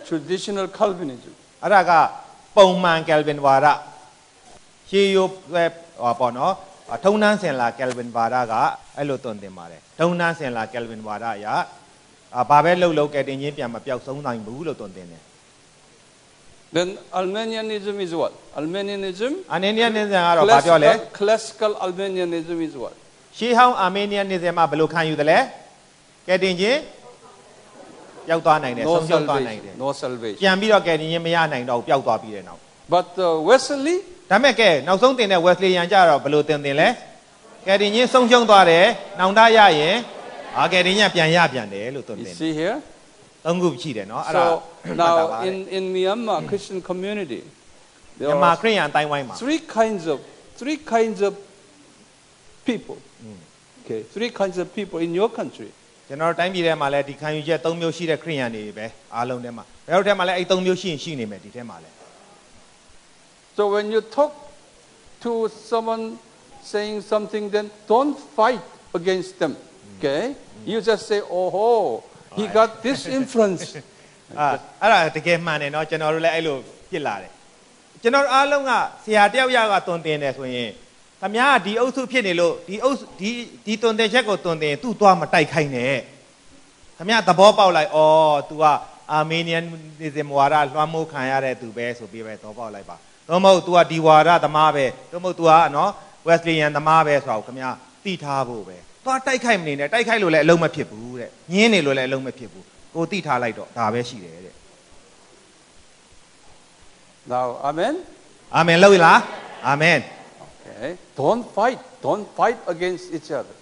traditional Calvinism အဲ့ဒါကပုံမှန် Calvin ဝါဒရှေးရိုးပေါ့နော်ထုံနှန်းစင်လာ Calvin ဝါဒကအဲ့လိုတွန်းတင်ပါတယ်ထုံနှန်းစင်လာ Calvin ဝါဒအရာဘာပဲလှုပ်ကယ်တင်ခြင်းပြန်မပြောက်ဆုံးနိုင်ဘူးလို့တွန်းတင်တယ် Then Armenianism is what? Armenianism ကတော့ဘာပြောလဲ Classical Armenianism is what? ရှေးဟောင်း Armenianism မှာဘယ်လိုခံယူသလဲကယ်တင်ခြင်းပျောက်သွားနိုင်တယ်ဆုံးရှုံးသွားနိုင်တယ် No salvation. ပြန်ပြီးတော့ကယ်တင်ခြင်းမရနိုင်တော့ပျောက်သွားပြီးတဲ့နောက် But Wesley ဒါမဲ့ကဲနောက်ဆုံးတင်တဲ့ Wesleyan ကြတော့ဘယ်လိုတင်လဲကယ်တင်ခြင်းဆုံးရှုံးသွားတယ်နောင်တရရင်ကယ်တင်ခြင်းပြန်တယ်လို့တွန်းတင်တယ် See here သုံးခုရှိတယ်နော်အဲ့ဒါ So now in Myanmar Christian community, မြန်မာ ခရစ်ယာန်အတိုင်းဝိုင်းမှာ three kinds of people. Okay, three kinds of people in your country. ကျွန်တော်တိုင်းပြည်ထဲမှာလည်းဒီခံယူချက်၃မျိုးရှိတဲ့ခရစ်ယာန်တွေပဲအားလုံးထဲမှာဘယ်တော့ထဲမှာလဲအဲ့၃မျိုးရှိရင်ရှိနေမယ်ဒီထဲမှာလဲ So when you talk to someone saying something, then don't fight against them. Okay, you just say, "Oh, he got this influence." အဲ့ဒါတကယ်မှန်တယ်နော်ကျွန်တော်တို့လည်းအဲ့လိုဖြစ်လာတယ်ကျွန်တော်အားလုံးကဆရာတယောက်ယောက်ကတွင်တင်တယ်ဆိုရင်ခမည်းကဒီအုပ်စုဖြစ်နေလို့ဒီတွင်တင်ချက်ကိုတွင်တင်သူ့သွားမတိုက်ခိုင်းနဲ့ခမည်းသဘောပေါက်လိုက်ဩ तू ကအာမေနီယန်nism ဝါဒလွှမ်းမိုးခံရတဲ့သူပဲဆိုပြီးပဲသဘောပေါက်လိုက်ပါတော့မဟုတ် तू ကဒီဝါဒသမားပဲတော့မဟုတ် तू ကနော် Wesleyan သမားပဲဆိုတော့ခမည်းသိထားဖို့ပဲသွားတိုက်ခိုက်မနေနဲ့တိုက်ခိုက်လို့လည်းအလုံးမဖြစ်ဘူးတဲ့ညင်းနေလို့လည်းအလုံးမဖြစ်ဘူးကိုသိထားလိုက်တော့ဒါပဲရှိတယ်တဲ့ Now, amen. Amen လို့လား Amen. Okay, don't fight against each other.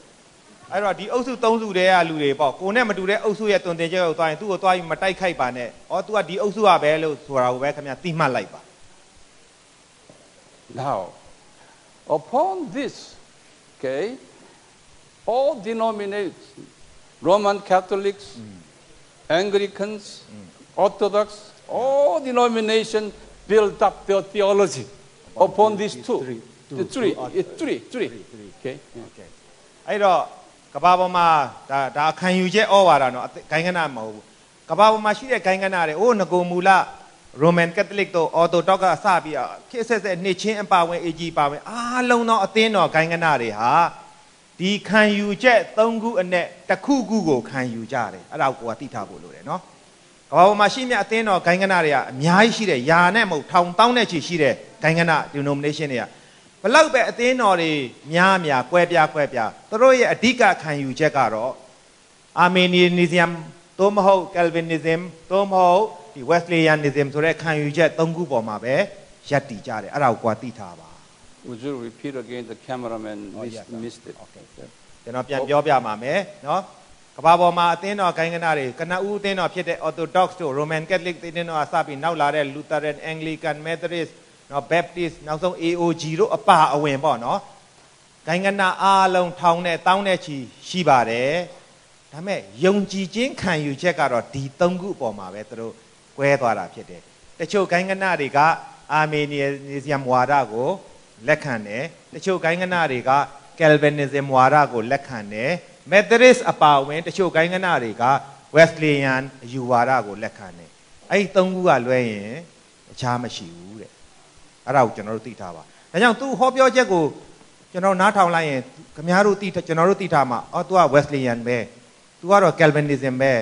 အဲ့တော့ဒီအုပ်စု၃စုတည်းကလူတွေပေါ့ကိုနဲ့မတူတဲ့အုပ်စုရဲ့တွင်တင်ချက်ကိုသွားရင်သူ့ကိုသွားပြီးမတိုက်ခိုက်ပါနဲ့ဩ तू ကဒီအုပ်စုကပဲလို့ဆိုတာကိုပဲခင်ဗျာသိမှတ်လိုက်ပါ Now, upon this, okay, all denominations, Roman Catholics, Anglicans, Orthodox, all denominations build up their theology upon these two. The three. Okay. အဲ့တော့ကဘာပေါ်မှာဒါခံယူချက်ဩဝါဒနော်ဂိုင်းကနမဟုတ်ဘူးကဘာပေါ်မှာရှိတဲ့ဂိုင်းကနတွေအိုးငကိုမူလ Roman Catholic တို့ Orthodox ကစပြီးခေတ်ဆက်နှစ်ချင်းအပါဝင် AG ပါဝင်အားလုံးသောအသင်းတော်ဂိုင်းကနတွေဟာဒီခံယူချက်၃ခုအနက်တစ်ခုခုကိုခံယူကြတယ်အဲ့ဒါကိုသိထားဖို့လိုတယ်နော်ကဘာပေါ်မှာရှိမြအသင်းတော်ဂိုင်းကနတွေကအများကြီးရှိတယ်ယာနဲ့မဟုတ်ထောင်တောင်းနဲ့ချီရှိတဲ့ဂိုင်းကန denomination တွေကဘလောက်ပဲအသင်းတော်တွေများကွဲပြားသူတို့ရဲ့အဓိကခံယူချက်ကတော့ Arminianism သို့မဟုတ် Calvinism သို့မဟုတ်ဒီ Wesleyanism ဆိုတဲ့ခံယူချက်၃ခုပေါ်မှာပဲရပ်တည်ကြတယ်အဲ့ဒါကိုသိထားပါ Would you repeat again? The cameraman missed it. Okay. ကျွန်တော်ပြန်ပြောပြပါမယ်နော်ကဘာပေါ်မှာအသင်းတော်ဂိုင်းကနတွေကနဦးအသင်းတော်ဖြစ်တဲ့ Orthodox တို့ Roman Catholic အသင်းတော်အစပြီးနောက်လာတဲ့ Lutheran Anglican Methodist နော် Baptist နောက်ဆုံး AOG တို့အပါအဝင်ပေါ့နော်ဂိုင်းကနအားလုံးထောင်နဲ့တောင်းနဲ့ချီရှိပါတယ်ဒါပေမဲ့ယုံကြည်ခြင်းခံယူချက်ကတော့ဒီ၃ခုအပေါ်မှာပဲသူတို့ကွဲသွားတာဖြစ်တယ်တချို့ဂိုင်းကနတွေက Arminianism ဝါဒကိုလက်ခံတယ်တချို့ဂိုင်းကနတွေက Calvinism ဝါဒကိုလက်ခံတယ် Methodist အပါအဝင်တချို့ဂိုင်းကနတွေက Wesleyan အယူဝါဒကိုလက်ခံတယ်အဲ့ဒီ၃ခုကလွဲရင်အခြားမရှိဘူးတဲ့အဲ့ဒါကိုကျွန်တော်တို့သိထားပါဒါကြောင့်သူဟောပြောချက်ကိုကျွန်တော်နားထောင်လိုက်ရင်ခင်ဗျားတို့ကျွန်တော်တို့သိထားမှာအော် तू က Wesleyan ပဲ तू ကတော့ Calvinism ပဲ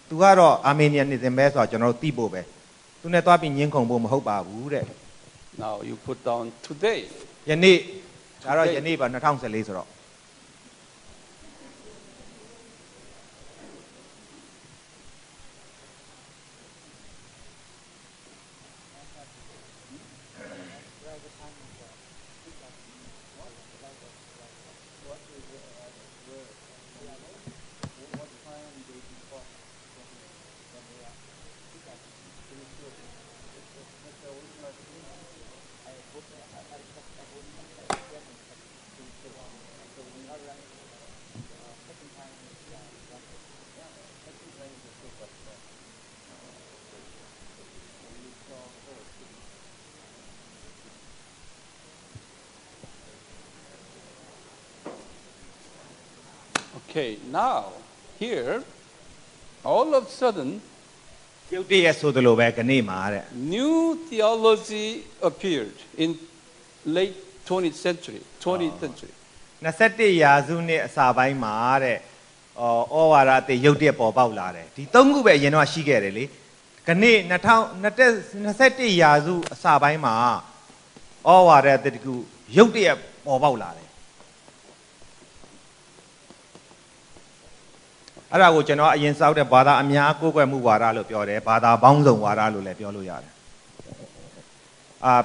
तू ကတော့ Arminianism ပဲဆိုတော့ကျွန်တော်တို့သိဖို့ပဲသူနဲ့သွားပြီးညှင်းခုန်ဖို့မဟုတ်ပါဘူးတဲ့ Now you put down today. ယနေ့ဒါတော့ယနေ့ပါ2014ဆိုတော့ Okay, now here, all of a sudden, ရုပ်တရက်ဆိုသလိုပဲခဏမှာတဲ့ new theology appeared in late 20th century. 21ရာစုနှစ်အစပိုင်းမှာတဲ့ဩဝါဒအသစ်ရုပ်တရက်ပေါ်ပေါက်လာတယ်ဒီ၃ခုပဲအရင်တော့ရှိခဲ့တယ်လေခဏ2021ရာစုအစပိုင်းမှာဩဝါဒအသစ်တခုရုပ်တရက်ပေါ်ပေါက်လာတယ်အဲ့ဒါကိုကျွန်တော်အရင်စောက်တဲ့ဘာသာအများကိုးကွယ်မှုဝါဒလို့ပြောတယ်ဘာသာပေါင်းစုံဝါဒလို့လည်းပြောလို့ရတယ်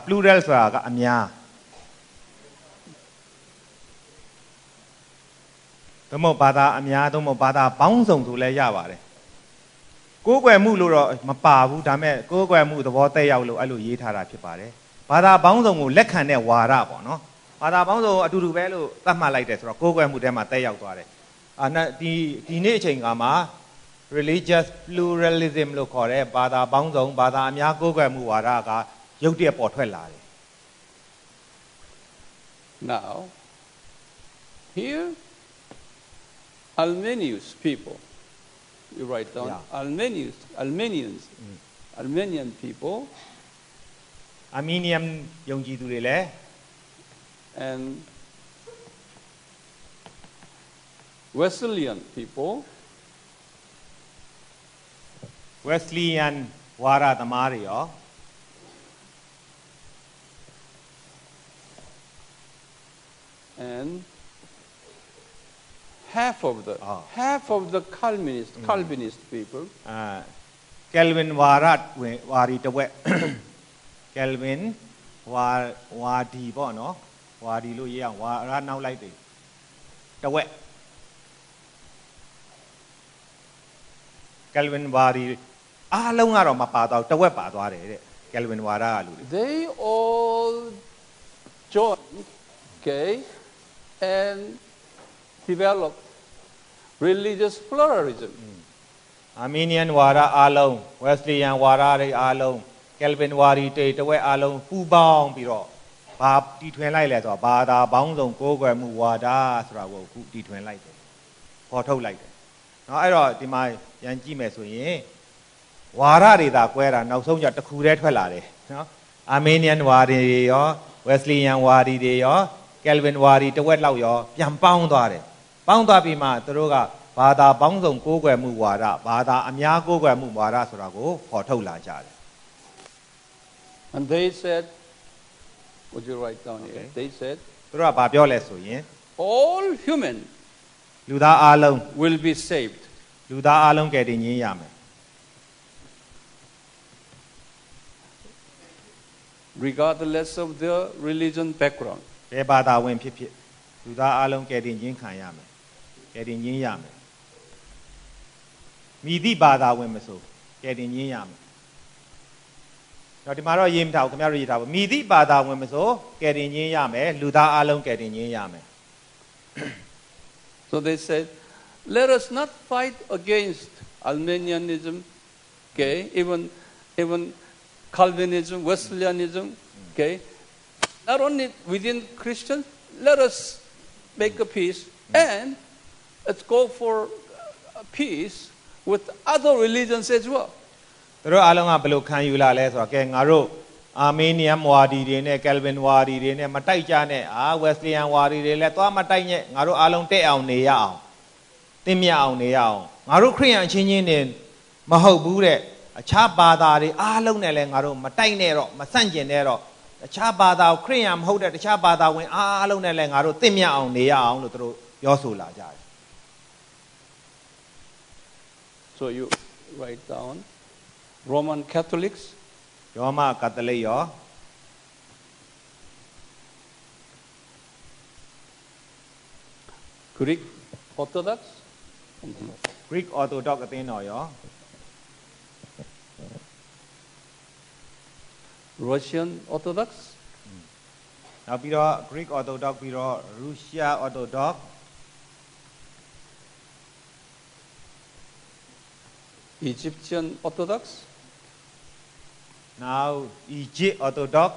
plural ဆိုတာကအများသို့မဟုတ်ဘာသာအများသို့မဟုတ်ဘာသာပေါင်းစုံဆိုလည်းရပါတယ် ကိုးကွယ်မှုလို့တော့မပါဘူးဒါပေမဲ့ကိုးကွယ်မှုသဘောတက်ရောက်လို့အဲ့လိုရေးထားတာဖြစ်ပါတယ်ဘာသာပေါင်းစုံကိုလက်ခံတဲ့ဝါဒပေါ့နော်ဘာသာပေါင်းစုံအတူတူပဲလို့သတ်မှတ်လိုက်တယ်ဆိုတော့ကိုးကွယ်မှုထဲမှာတက်ရောက်သွားတယ်ဒီနေ့အချိန်ကမှာ religious pluralism လို့ခေါ်တဲ့ဘာသာပေါင်းစုံဘာသာအများကိုးကွယ်မှုဝါဒကရုပ်တရက်ပေါ်ထွက်လာတယ် Now, here, Armenian people, you write down Armenian people, Armenian ယုံကြည်သူတွေလည်း and Wesleyan people, Wesleyan ဝါဒသမားတွေရော and half of the Calvinist people, Calvin ဝါဒီတဝက် Calvin ဝါဒီပေါ့နော်ဝါဒီလို့ရေးအောင်ဝါရနောက်လိုက်တယ်တဝက် Calvin ဝါဒီအားလုံးကတော့မပါတော့တဝက်ပါသွားတယ်တဲ့ Calvin ဝါဒကလူတွေ they all joined, okay, and developed religious pluralism. Armenian ဝါဒအားလုံး Wesleyan ဝါဒတွေအားလုံး Calvin ဝါဒီတွေတဝက်အားလုံးပူးပေါင်းပြီးတော့ဘာတီထွင်လိုက်လဲဆိုတော့ဘာသာပေါင်းစုံကိုးကွယ်မှုဝါဒဆိုတာကိုအခုတီထွင်လိုက်တယ်ပေါ်ထုတ်လိုက်တယ်เนาะအဲ့တော့ဒီမှာရန်ကြည့်မယ်ဆိုရင်ဝါဒတွေသာကွဲတာနောက်ဆုံးကျတစ်ခုတည်းထွက်လာတယ်เนาะ Armenian ဝါဒီတွေရော Wesleyan ဝါဒီတွေရော Calvin ဝါဒီတဝက်လောက်ရောပြန်ပေါင်းသွားတယ်ပေါင်းသွားပြီးမှသူတို့ကဘာသာပေါင်းစုံကိုးကွယ်မှုဝါဒဘာသာအများကိုးကွယ်မှုဝါဒဆိုတာကိုပေါ်ထုတ်လာကြတယ် And they said, would you write down here? They said, သူတို့ကဘာပြောလဲဆိုရင် all human လူသားအားလုံး will be saved. လူသားအားလုံးကယ်တင်ခြင်းရမယ် regardless of their religion background. ဘယ်ဘာသာဝင်ဖြစ်ဖြစ်လူသားအားလုံးကယ်တင်ခြင်းခံရမယ်ကယ်တင်ခြင်းရမယ်မိသည့်ဘာသာဝင်မဆိုကယ်တင်ခြင်းရမယ်တော့ဒီမှာတော့ရေးမထားဘူးခင်ဗျားတို့ရေးထားပါမိသည့်ဘာသာဝင်မဆိုကယ်တင်ခြင်းရမယ်လူသားအားလုံးကယ်တင်ခြင်းရမယ် So they said, let us not fight against Armenianism, okay, even Calvinism, Wesleyanism, okay. Not only within Christians, let us make a peace and let's go for peace with other religions as well. သူတို့အားလုံးကဘယ်လိုခံယူလာလဲဆိုတော့ကဲငါတို့အာမေးနီယန်ဝါဒီတွေနဲ့ကယ်လ်ဗင်ဝါဒီတွေနဲ့မတိုက်ကြနဲ့ဝက်စလီယန်ဝါဒီတွေလည်းသွားမတိုက်နဲ့ငါတို့အားလုံးတက်အောင်နေရအောင်တင်းမြတ်အောင်နေရအောင်ငါတို့ခရိယန်အချင်းချင်းတွေမဟုတ်ဘူးတဲ့အခြားဘာသာတွေအားလုံးနဲ့လည်းငါတို့မတိုက်နဲ့တော့မဆန့်ကျင်နဲ့တော့တခြားဘာသာခရိယန်မဟုတ်တဲ့တခြားဘာသာဝင်အားလုံးနဲ့လည်းငါတို့တင်းမြတ်အောင်နေရအောင်လို့သူတို့ပြောဆိုလာကြတယ် So you write down Roman Catholics, ရောမကက်သလစ်ရော Greek Orthodox, Greek Orthodox အသင်းတော်ရော Russian Orthodox, နောက်ပြီးတော့ Greek Orthodox ပြီးတော့ Russia Orthodox, Egyptian Orthodox, now Egypt Orthodox,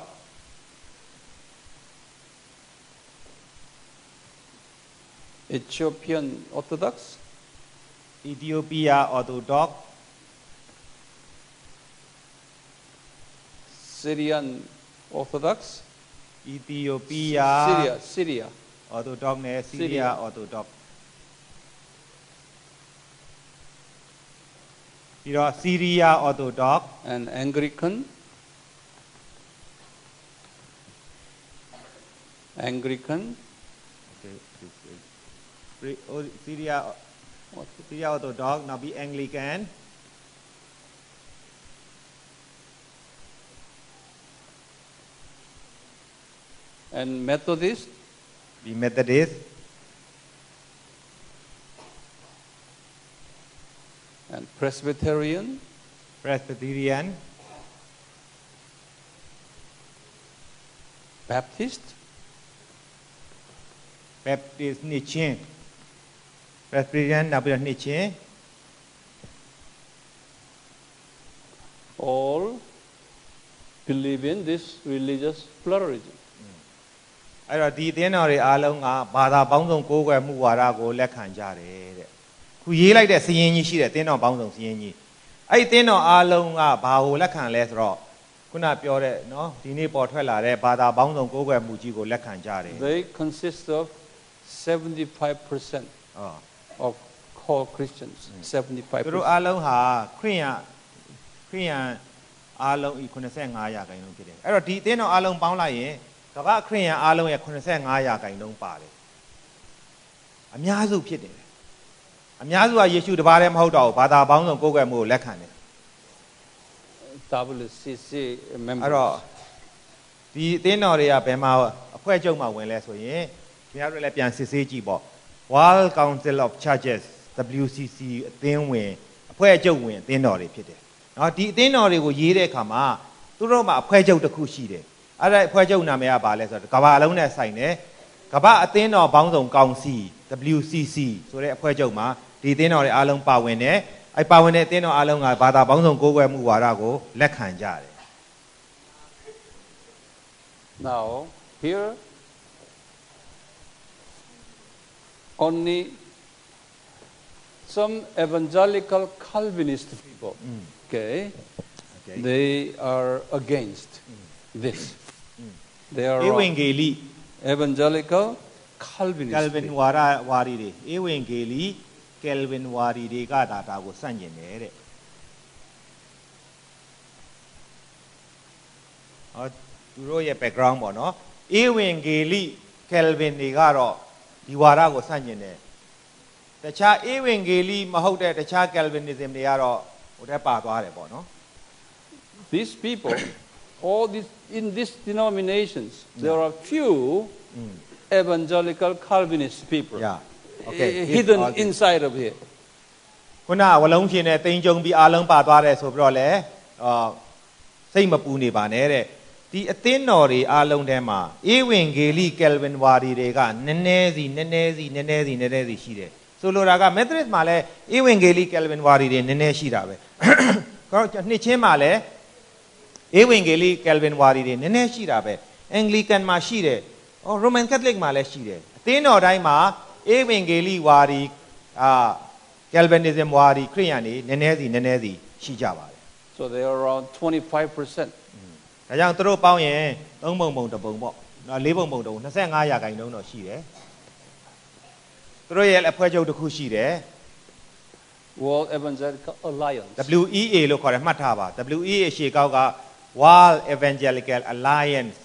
Ethiopian Orthodox, Ethiopia Orthodox, Syrian Orthodox, Ethiopia Syria, Orthodox နဲ့ Syria Orthodox ပြီးတော့ Syria Orthodox and Anglican, Syria Orthodox နောက်ပြီး Anglican and Methodist, ဒီ Methodist and Presbyterian, Presbyterian, Baptist, Baptist နှစ်ချင်း Presbyterian နောက်ပြီးတော့နှစ်ချင်း all believe in this religious pluralism. အဲ့တော့ဒီအသင်းတော်တွေအားလုံးကဘာသာပေါင်းစုံကိုးကွယ်မှုဝါဒကိုလက်ခံကြတယ်တဲ့ခုရေးလိုက်တဲ့စည်းရင်းကြီးရှိတဲ့အသင်းတော်ပေါင်းစုံစည်းရင်းကြီးအဲ့ဒီအသင်းတော်အားလုံးကဘာကိုလက်ခံလဲဆိုတော့ခုနပြောတဲ့နော်ဒီနေ့ပေါ်ထွက်လာတဲ့ဘာသာပေါင်းစုံကိုးကွယ်မှုကြီးကိုလက်ခံကြတယ် They consist of 75% of core Christians. 75%. သူတို့အားလုံးဟာခရိယန်အားလုံးဤ85%ဖြစ်တယ်အဲ့တော့ဒီအသင်းတော်အားလုံးပေါင်းလိုက်ရင်ကမ္ဘာခရိယန်အားလုံးရဲ့85%ပါတယ်အများစုဖြစ်တယ်အများစုကယေရှုတပါးတည်းမဟုတ်တော့ဘူးဘာသာပေါင်းစုံကိုးကွယ်မှုကိုလက်ခံတယ် WCC members. အဲ့တော့ဒီအသင်းတော်တွေကဘယ်မှာအဖွဲ့ချုပ်မှာဝင်လဲဆိုရင်ခင်ဗျားတို့လည်းပြန်စစ်ဆေးကြည့်ပေါ့ World Council of Churches WCC အသင်းဝင်အဖွဲ့ချုပ်ဝင်အသင်းတော်တွေဖြစ်တယ်နော်ဒီအသင်းတော်တွေကိုရေးတဲ့အခါမှာသူတို့မှာအဖွဲ့ချုပ်တစ်ခုရှိတယ်အဲ့ဒါအဖွဲ့ချုပ်နာမည်ကဘာလဲဆိုတော့ကမ္ဘာလုံးနဲ့ဆိုင်တယ်ကမ္ဘာအသင်းတော်ပေါင်းစုံကောင်စီ WCC ဆိုတဲ့အဖွဲ့ချုပ်မှာဒီအသင်းတော်တွေအားလုံးပါဝင်တယ်အဲ့ပါဝင်တဲ့အသင်းတော်အားလုံးကဘာသာပေါင်းစုံကိုးကွယ်မှုဝါဒကိုလက်ခံကြတယ် Now, here, only some evangelical Calvinist people, okay, they are against this. They are ဧဝံဂေလိ evangelical Calvinist Calvin people. ဝါဒီတွေဧဝံဂေလိ Calvin ဝါဒီတွေကဒါကိုစန့်ကျင်တယ်တဲ့သူတို့ရဲ့ background ပေါ့နော်ဧဝံဂေလိ Calvin တွေကတော့ဒီဝါဒကိုစန့်ကျင်တယ်တခြားဧဝံဂေလိမဟုတ်တဲ့တခြား Calvinism တွေကတော့ဟိုတက်ပါသွားတယ်ပေါ့နော် These people, all these in these denominations, there are few evangelical Calvinist people hidden inside of here. ခုနဝလုံးရှင်နဲ့တိမ်ကြုံပြီးအားလုံးပါသွားတယ်ဆိုပြီးတော့လေစိတ်မပူနေပါနဲ့တဲ့ဒီအသင်းတော်တွေအားလုံးထဲမှာဧဝံဂေလိ Calvin ဝါဒီတွေကနည်းနည်းစီရှိတယ်ဆိုလိုတာက Methodist မှာလည်းဧဝံဂေလိ Calvin ဝါဒီတွေနည်းနည်းရှိတာပဲကတော့နှစ်ချင်းမှာလည်းဧဝံဂေလိ Calvin ဝါဒီတွေနည်းနည်းရှိတာပဲ Anglican မှာရှိတယ်Roman Catholic မှာလည်းရှိတယ်အသင်းတော်တိုင်းမှာဧဝံဂေလိဝါဒီCalvinism ဝါဒီခရိယန်တွေနည်းနည်းစီရှိကြပါတယ် So they are around 25%. ဒါကြောင့်သူတို့ပေါင်းရင်3ပုံတစ်ပုံပေါ့နော်4ပုံတစ်ပုံ25%တော့ရှိတယ်သူတို့ရဲ့အဖွဲ့ချုပ်တစ်ခုရှိတယ် World Evangelical Alliance. WEA လို့ခေါ်တယ်မှတ်ထားပါ WEA ရှေ့ကောက်က World Evangelical Alliance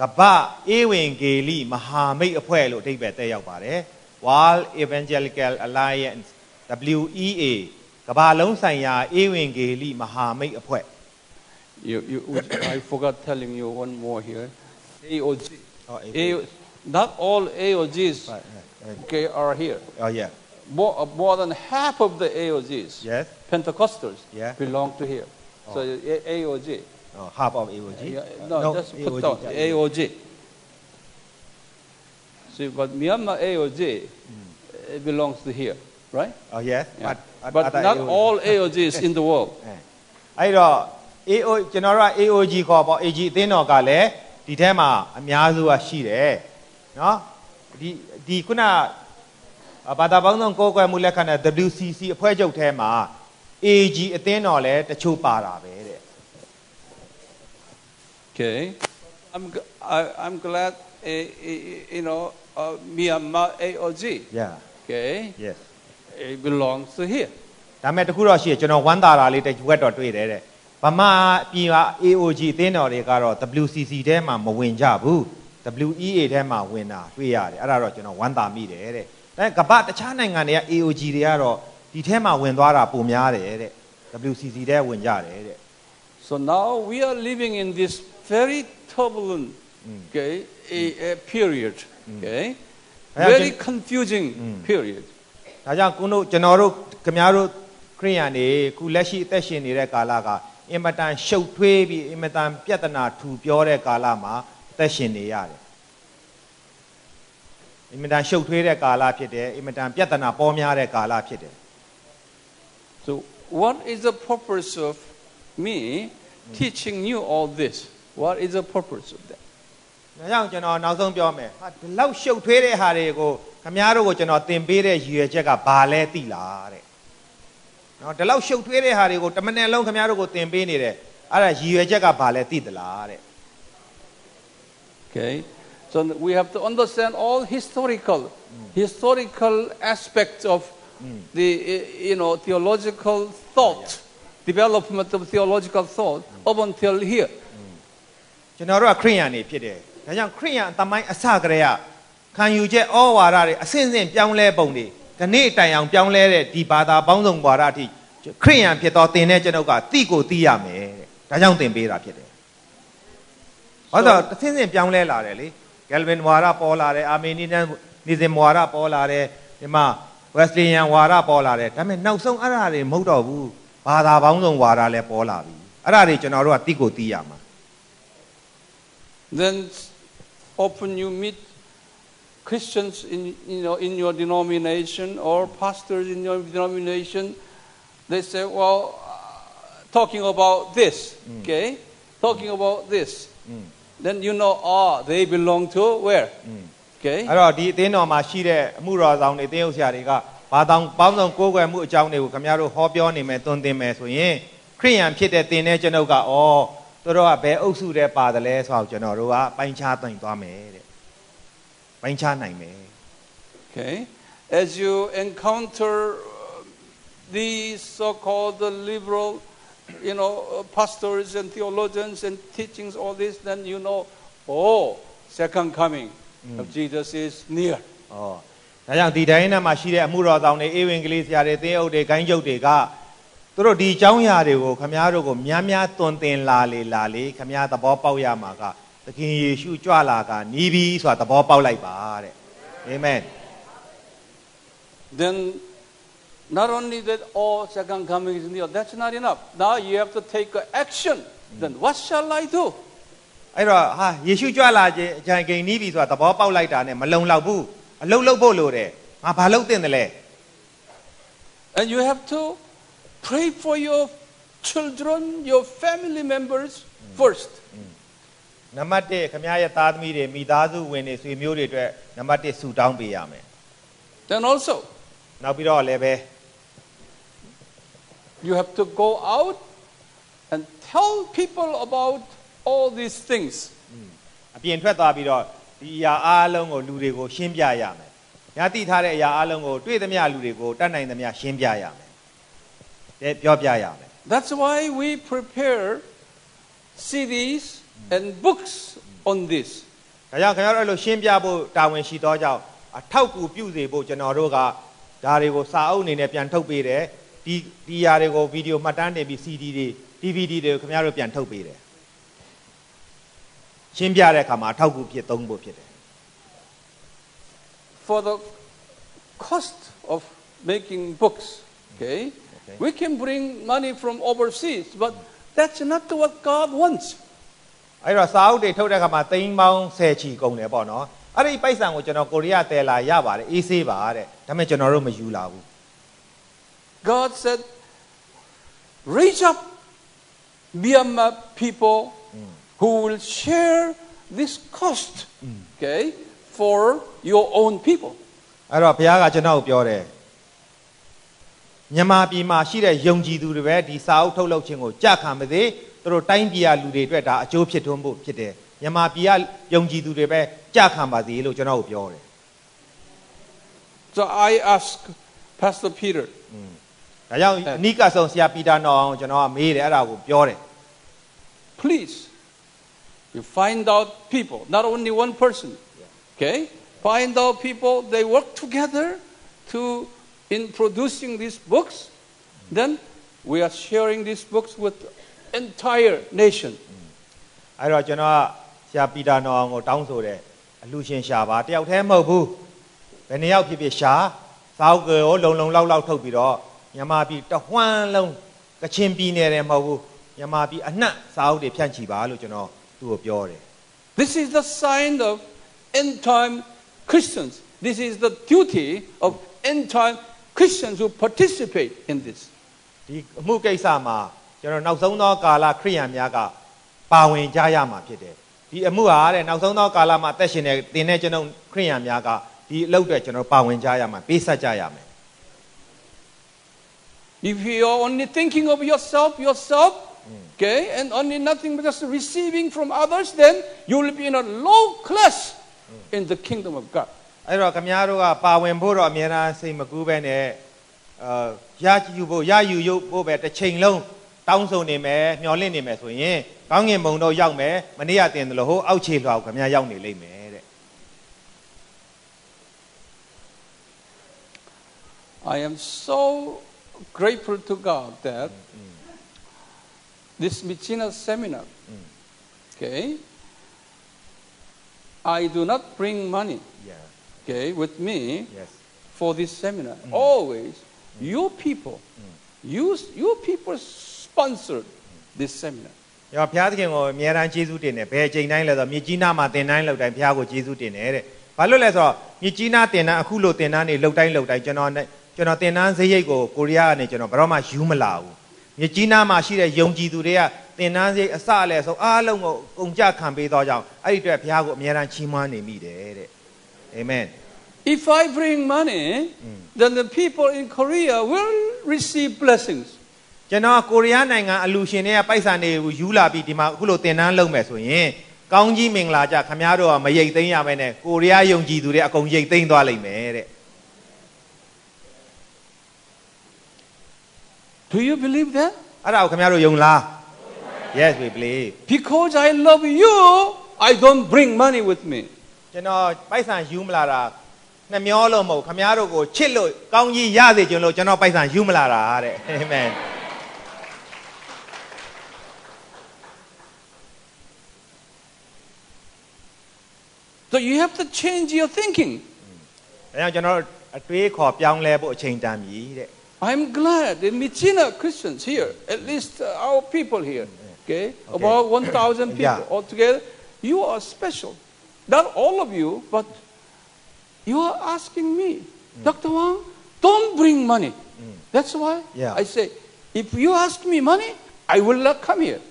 ကမ္ဘာဧဝံဂေလိမဟာမိတ်အဖွဲ့လို့အဓိပ္ပာယ်တည့်ရောက်ပါတယ် World Evangelical Alliance WEA ကမ္ဘာလုံးဆိုင်ရာဧဝံဂေလိမဟာမိတ်အဖွဲ့ I forgot telling you one more here. AOG. Not all AOGs okay, are here. Oh yeah. More than half of the AOGs, yes, Pentecostals, belong to here. So AOG. Half of AOG. No, just put down AOG. See, but Myanmar AOG belongs to here, right? Oh yes, but not all AOGs in the world. အဲ့တော့ ကျွန်တော်တို့က AOG ခေါ်ပေါ့ AG အသင်းတော်ကလည်းဒီထဲမှာအများစုကရှိတယ်နော်ဒီခုနဘာသာပေါင်းစုံကိုးကွယ်မှုလက်ခံတဲ့ WCC အဖွဲ့ချုပ်ထဲမှာ AG အသင်းတော်လည်းတချို့ပါတာပဲတဲ့ Okay, I'm glad Myanmar AOG. Yeah. Okay. Yes. It belongs to here. ဒါမဲ့တခုတော့ရှိရကျွန်တော်ဝမ်းသာတာလေးတစ်ဝက်တော့တွေ့တယ်တဲ့ဗမာပြည်က AOG အသင်းတော်တွေကတော့ WCC ထဲမှာမဝင်ကြဘူး WEA ထဲမှာဝင်တာတွေ့ရတယ်အဲ့ဒါတော့ကျွန်တော်ဝမ်းသာမိတယ်တဲ့ဒါကမ္ဘာတခြားနိုင်ငံတွေက AOG တွေကတော့ဒီထဲမှာဝင်သွားတာပုံများတယ်တဲ့ WCC ထဲဝင်ကြတယ်တဲ့ So now we are living in this very turbulent period, okay? Very confusing period. ဒါကြောင့်ကျွန်တော်တို့ခင်ဗျားတို့ခ ခရိယန်တွေခုလက်ရှိအသက်ရှင်နေတဲ့ကာလကအင်မတန်ရှုပ်ထွေးပြီးအင်မတန်ပြဿနာထူပြောတဲ့ကာလမှာအသက်ရှင်နေရတယ်အင်မတန်ရှုပ်ထွေးတဲ့ကာလဖြစ်တယ်အင်မတန်ပြဿနာပေါ်များတဲ့ကာလဖြစ်တယ် So what is the purpose of me teaching you all this? What is the purpose of that? ဒါကြောင့်ကျွန်တော်နောက်ဆုံးပြောမယ်ဟာဒီလောက်ရှုပ်ထွေးတဲ့ဟာတွေကိုခမည်းတော်ကိုကျွန်တော်သင်ပေးတဲ့ရည်ရွယ်ချက်ကဘာလဲသိလားတဲ့နော်ဒီလောက်ရှုပ်ထွေးတဲ့ဟာတွေကိုတမန်နယ်လုံးခမည်းတော်ကိုသင်ပေးနေတယ်အဲ့ဒါရည်ရွယ်ချက်ကဘာလဲသိသလားတဲ့ Okay, so we have to understand all historical aspects of the theological thought, development of theological thought up until here. ကျွန်တော်တို့ကခရိယန်တွေဖြစ်တယ်ဒါကြောင့်ခရိယန်အသမိုင်းအစကတည်းကခံယူချက်ဩဝါဒတွေအစဉ်စဉ်ပြောင်းလဲပုံတွေဒီနေ့တိုင်အောင်ပြောင်းလဲတဲ့ဒီဘာသာပေါင်းစုံဝါဒအထိခရိယန်ဖြစ်တော့သင်တဲ့ကျွန်ုပ်ကသိကိုသိရမယ်တဲ့ဒါကြောင့်သင်ပေးတာဖြစ်တယ်ဟောတော့အစဉ်စဉ်ပြောင်းလဲလာတယ်လေဂယ်ဗင်ဝါဒပေါ်လာတယ်အာမေနီနိဇမ်ဝါဒပေါ်လာတယ်ဒီမှာဝက်စလီယန်ဝါဒပေါ်လာတယ်ဒါပေမဲ့နောက်ဆုံးအဲ့ဒါတွေမဟုတ်တော့ဘူးဘာသာပေါင်းစုံဝါဒလည်းပေါ်လာပြီအဲ့ဒါတွေကျွန်တော်တို့ကသိကိုသိရမှာ Then often you meet Christians in your denomination or pastors in your denomination, they say, well, talking about this, okay? Talking about this. Then you know, they belong to where? Okay? အဲ့တော့ဒီအသင်းတော်မှာရှိတဲ့အမှုတော်ဆောင်တွေသင်းဥဆရာတွေကဘာတောင်ပေါင်းစုံကိုးကွယ်မှုအကြောင်းတွေကိုခင်ဗျားတို့ဟောပြောနေမယ်သွန်သင်မယ်ဆိုရင်ခရိယန်ဖြစ်တဲ့သင်တဲ့ကျွန်ုပ်ကသူတို့ကဘယ်အုပ်စုတဲ့ပါတယ်လဲဆိုတော့ကျွန်တော်တို့ကပိုင်းခြားသိမ့်သွားမယ်တဲ့ပိုင်းခြားနိုင်မယ် Okay, as you encounter these so-called liberal pastors and theologians and teachings all this then you know second coming of Jesus is near ဒါကြောင့်ဒီတိုင်းနဲ့မှာရှိတဲ့အမှုတော်ဆောင်တွေဧဝံဂေလိဆရာတွေသင်းအုပ်တွေဂိုင်းကျုပ်တွေကသူတို့ဒီအကြောင်းအရာတွေကိုခမည်းတော်ကိုများများသွန်သင်လာလေခမည်းသဘောပေါက်ရမှာကသခင်ယေရှုကြွလာကနီးပြီဆိုတာသဘောပေါက်လိုက်ပါတဲ့အာမင် Then not only that second coming is near that's not enough now you have to take action then what shall I do အဲ့တော့ယေရှုကြွလာခြင်းအကြံကိန်းနီးပြီဆိုတာသဘောပေါက်လိုက်တာနဲ့မလုံလောက်ဘူးအလုပ်လုပ်ဖို့လိုတယ်ငါဘာလုပ်သင့်တယ်လဲ And you have to pray for your children, your family members first. နံပါတ်1ခမည်းရဲ့သားသမီးတွေမိသားစုဝင်တွေဆွေမျိုးတွေအတွက်နံပါတ်1ဆုတောင်းပေးရမယ် Then also, နောက်ပြီးတော့လည်းပဲ you have to go out and tell people about all these things. အပြင်ထွက်သွားပြီးတော့ဒီအရာအားလုံးကိုလူတွေကိုရှင်းပြရမယ်ညာတိထားတဲ့အရာအားလုံးကိုတွေ့သမျှလူတွေကိုတတ်နိုင်သမျှရှင်းပြရမယ်ပြောပြရမယ် That's why we prepare CDs and books on this. ဒါကြောင့်ခင်ဗျားတို့အဲ့လိုရှင်းပြဖို့တာဝန်ရှိသောကြောင့်အထောက်အကူပြုစေဖို့ကျွန်တော်တို့ကဒါတွေကိုစာအုပ်အနေနဲ့ပြန်ထုတ်ပေးတယ်ဒီຢာတွေကိုဗီဒီယိုမှတ်တမ်းတင်ပြီး CD တွေ DVD တွေကိုခင်ဗျားတို့ပြန်ထုတ်ပေးတယ်ရှင်းပြတဲ့အခါမှာအထောက်အကူဖြစ်သုံးဖို့ဖြစ်တယ် For the cost of making books, okay? We can bring money from overseas, but that's not what God wants. အဲ့တော့စာအုပ်တွေထုတ်တဲ့အခါမှာသိန်းပေါင်း10ချီကုန်တယ်ပေါ့နော်အဲ့ဒီပိုက်ဆံကိုကျွန်တော်ကိုရီးယားတယ်လာရပါတယ်အေးဆေးပါတဲ့ဒါပေမဲ့ကျွန်တော်တို့မယူလာဘူး God said raise up Myanmar people who will share this cost, okay, for your own people. အဲ့တော့ဘုရားကကျွန်တော်ကိုပြောတယ်မြန်မာပြည်မှာရှိတဲ့ယုံကြည်သူတွေပဲဒီစာအုပ်ထုတ်လုပ်ခြင်းကိုကြခံမသေးသူတို့တိုင်းပြည်ကလူတွေအတွက်ဒါအကျိုးဖြစ်ထွန်းဖို့ဖြစ်တယ်မြန်မာပြည်ကယုံကြည်သူတွေပဲကြခံပါစေလို့ကျွန်တော်ကိုပြောတယ် So I ask Pastor Peter. ဒါကြောင့်အနိကဆုံးဆရာပီတာနော်အောင်ကျွန်တော်ကမေးတယ်အဲ့ဒါကိုပြောတယ် Please, you find out people, not only one person, okay? Find out people, they work together in producing these books. Then we are sharing these books with the entire nation. အဲ့တော့ကျွန်တော်ကဆရာပီတာနော်အောင်ကိုတောင်းဆိုတယ်အလှရှင်ရှာပါတယောက်တည်းမဟုတ်ဘူးဘယ်နှစ်ယောက်ဖြစ်ဖြစ်ရှာစာအုပ်ကိုလုံလောက်ထုတ်ပြီးတော့ မြန်မာပြည်တဝမ်းလုံးကချင်ပြည်နယ်တယ်မဟုတ်ဘူးမြန်မာပြည်အနှံ့စာအုပ်တွေဖြန့်ချီပါလို့ကျွန်တော်သူ့ကိုပြောတယ် This is the sign of end time Christians. This is the duty of end time Christians who participate in this. ဒီအမှုကိစ္စမှာကျွန်တော်နောက်ဆုံးသောကာလခရိယန်များကပါဝင်ကြရမှာဖြစ်တယ်ဒီအမှုဟာတဲ့နောက်ဆုံးသောကာလမှာအသက်ရှင်နေတင်တဲ့ကျွန်တော်ခရိယန်များကဒီအလုပ်တွေကျွန်တော်ပါဝင်ကြရမှာပေးဆက်ကြရမယ် If you are only thinking of yourself, okay, and only nothing but just receiving from others, then you will be in a low class in the kingdom of God. အဲ့တော့ခင်ဗျားတို့ကပါဝင်ဖို့တော့အများအားစိတ်မကူးပဲနဲ့ရယူဖို့ရယူရုပ်ဖို့ပဲတစ်ချိန်လုံးတောင်းဆိုနေမယ်မျှော်လင့်နေမယ်ဆိုရင်ကောင်းကင်ဘုံတော့ရောက်မယ်မနေ့ကတင်တယ်လို့ဟိုအောက်ခြေလွှာကိုခင်ဗျားရောက်နေလိမ့်မယ်တဲ့ I am so grateful to God that this Michina seminar, okay, I do not bring money, okay, with me for this seminar. Always, your people sponsored this seminar. ရောဘုရားသခင်ကိုအများအားကျေးဇူးတင်တယ်ဘယ်အချိန်တိုင်းလဲဆိုမြစ်ကြီးနားမှာတင်တိုင်းလောက်တိုင်းဘုရားကိုကျေးဇူးတင်တယ်တဲ့ဘာလို့လဲဆိုတော့မြစ်ကြီးနားတင်တန်းအခုလိုတင်တန်းနေလောက်တိုင်းကျွန်တော်တင်တန်းစရိတ်ကိုကိုရီးယားကနေကျွန်တော်ဘယ်တော့မှယူမလာဘူးမြစ်ကြီးနားမှာရှိတဲ့ယုံကြည်သူတွေကတင်တန်းစရိတ်အစအလဲဆုံးအားလုံးကိုကုန်ကြခံပေးတော့ကြောင်းအဲ့ဒီအတွက်ဘုရားကိုအများအားချီးမွမ်းနေမိတယ်တဲ့ Amen. If I bring money, then the people in Korea will receive blessings. ကျွန်တော်ကိုရီးယားနိုင်ငံအလူရှင်တွေကပိုက်ဆံတွေကိုယူလာပြီးဒီမှာအခုလိုတင်တန်းလုပ်မယ်ဆိုရင်ကောင်းကြီးမင်္ဂလာကြခင်ဗျားတို့ကမရိတ်သိမ်းရမယ်နဲ့ကိုရီးယားယုံကြည်သူတွေအကုန်ရိတ်သိမ်းသွားလိမ့်မယ်တဲ့ Do you believe that? အဲ့ဒါကိုခင်ဗျားတို့ယုံလား Yes we believe. Because I love you, I don't bring money with me. ကျွန်တော်ပိုက်ဆံယူမလာတာနှမျောလို့မဟုတ်ခင်ဗျားတို့ကိုချစ်လို့ကောင်းကြီးရစေချင်လို့ကျွန်တော်ပိုက်ဆံယူမလာတာတဲ့ Amen. So you have to change your thinking. ဒါကြောင့်ကျွန်တော်အတွေးခေါ်ပြောင်းလဲဖို့အချိန်တန်ပြီတဲ့ I'm glad the Michina Christians here, at least our people here, okay, about 1,000 people altogether, you are special. Not all of you, but you are asking me, Dr. Wang, don't bring money. That's why I say, if you ask me money, I will not come here.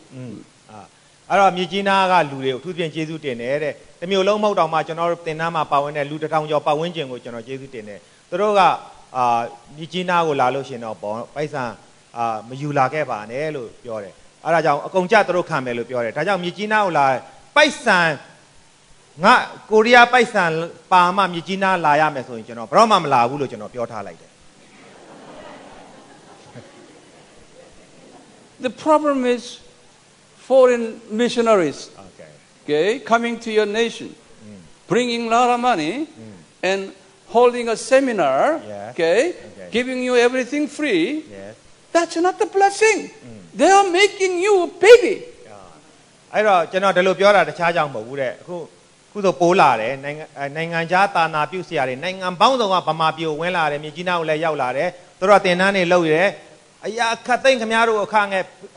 အဲ့တော့မြေကြီးနားကလူတွေကိုသူပြင်ကျေးဇူးတင်တယ်တဲ့တမျိုးလုံးမဟုတ်တော့မှကျွန်တော်တို့တင်နားမှာပါဝင်တဲ့လူတစ်ထောင်ကျော်ပတ်ဝန်းကျင်ကိုကျွန်တော်ကျေးဇူးတင်တယ်သူတို့ကမြေကြီးနားကိုလာလို့ရှင်တော့ပိုက်ဆံမယူလာခဲ့ပါနဲ့လို့ပြောတယ်အဲ့ဒါကြောင့်အကုန်ကြသူတို့ခံမယ်လို့ပြောတယ်ဒါကြောင့်မြေကြီးနားကိုလာပိုက်ဆံငါကိုရီးယားပိုက်ဆံပါမှမြေကြီးနားလာရမယ်ဆိုရင်ကျွန်တော်ဘယ်တော့မှမလာဘူးလို့ကျွန်တော်ပြောထားလိုက်တယ် The problem is foreign missionaries, okay, coming to your nation, bringing a lot of money and holding a seminar, okay, giving you everything free. That's not the blessing. They are making you a baby. အဲ့တော့ကျွန်တော်ဒီလိုပြောတာတခြားကြောင့်မဟုတ်ဘူးတဲ့အခုဆိုပိုးလာတယ်နိုင်ငံခြားတာနာပြုဆရာတွေနိုင်ငံပေါင်းစုံကဗမာပြည်ကိုဝင်လာတယ်မြေကြီးနားကိုလည်းရောက်လာတယ်သူတို့တင်တန်းတွေလုပ်ရဲအရာခတ်သိမ်းခင်ဗျားတို့အ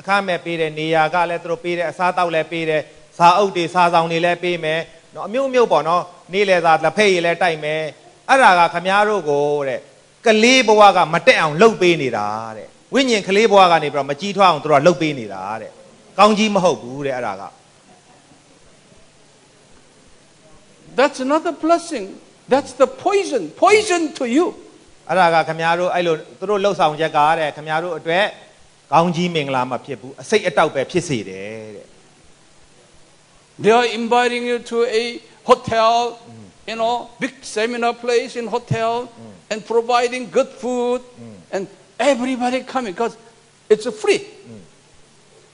ခမဲ့ပေးတယ်နေရာကလည်းသူတို့ပေးတယ်အစားတောက်လည်းပေးတယ်စာအုပ်တွေစာဆောင်တွေလည်းပေးမယ်နော်အမျိုးမျိုးပေါ့နော်နေ့လေသာလက်ဖက်ရည်လည်းတိုက်မယ်အဲ့ဒါကခင်ဗျားတို့ကိုတဲ့ကလေးဘဝကမတက်အောင်လှုပ်ပေးနေတာတဲ့ဝိညာဉ်ကလေးဘဝကနေပြီးတော့မကြီးထွားအောင်သူတို့ကလှုပ်ပေးနေတာတဲ့ကောင်းကြီးမဟုတ်ဘူးတဲ့အဲ့ဒါက That's not a blessing. That's the poison to you. အဲ့ဒါကခင်ဗျားတို့အဲ့လိုသူတို့လှုပ်ဆောင်ချက်ကတဲ့ခင်ဗျားတို့အတွက်ကောင်းကြီးမင်္ဂလာမဖြစ်ဘူးအစိတ်အတောက်ပဲဖြစ်စေတယ်တဲ့ They are inviting you to a hotel, you know, big seminar place in hotel and providing good food and everybody coming because it's free.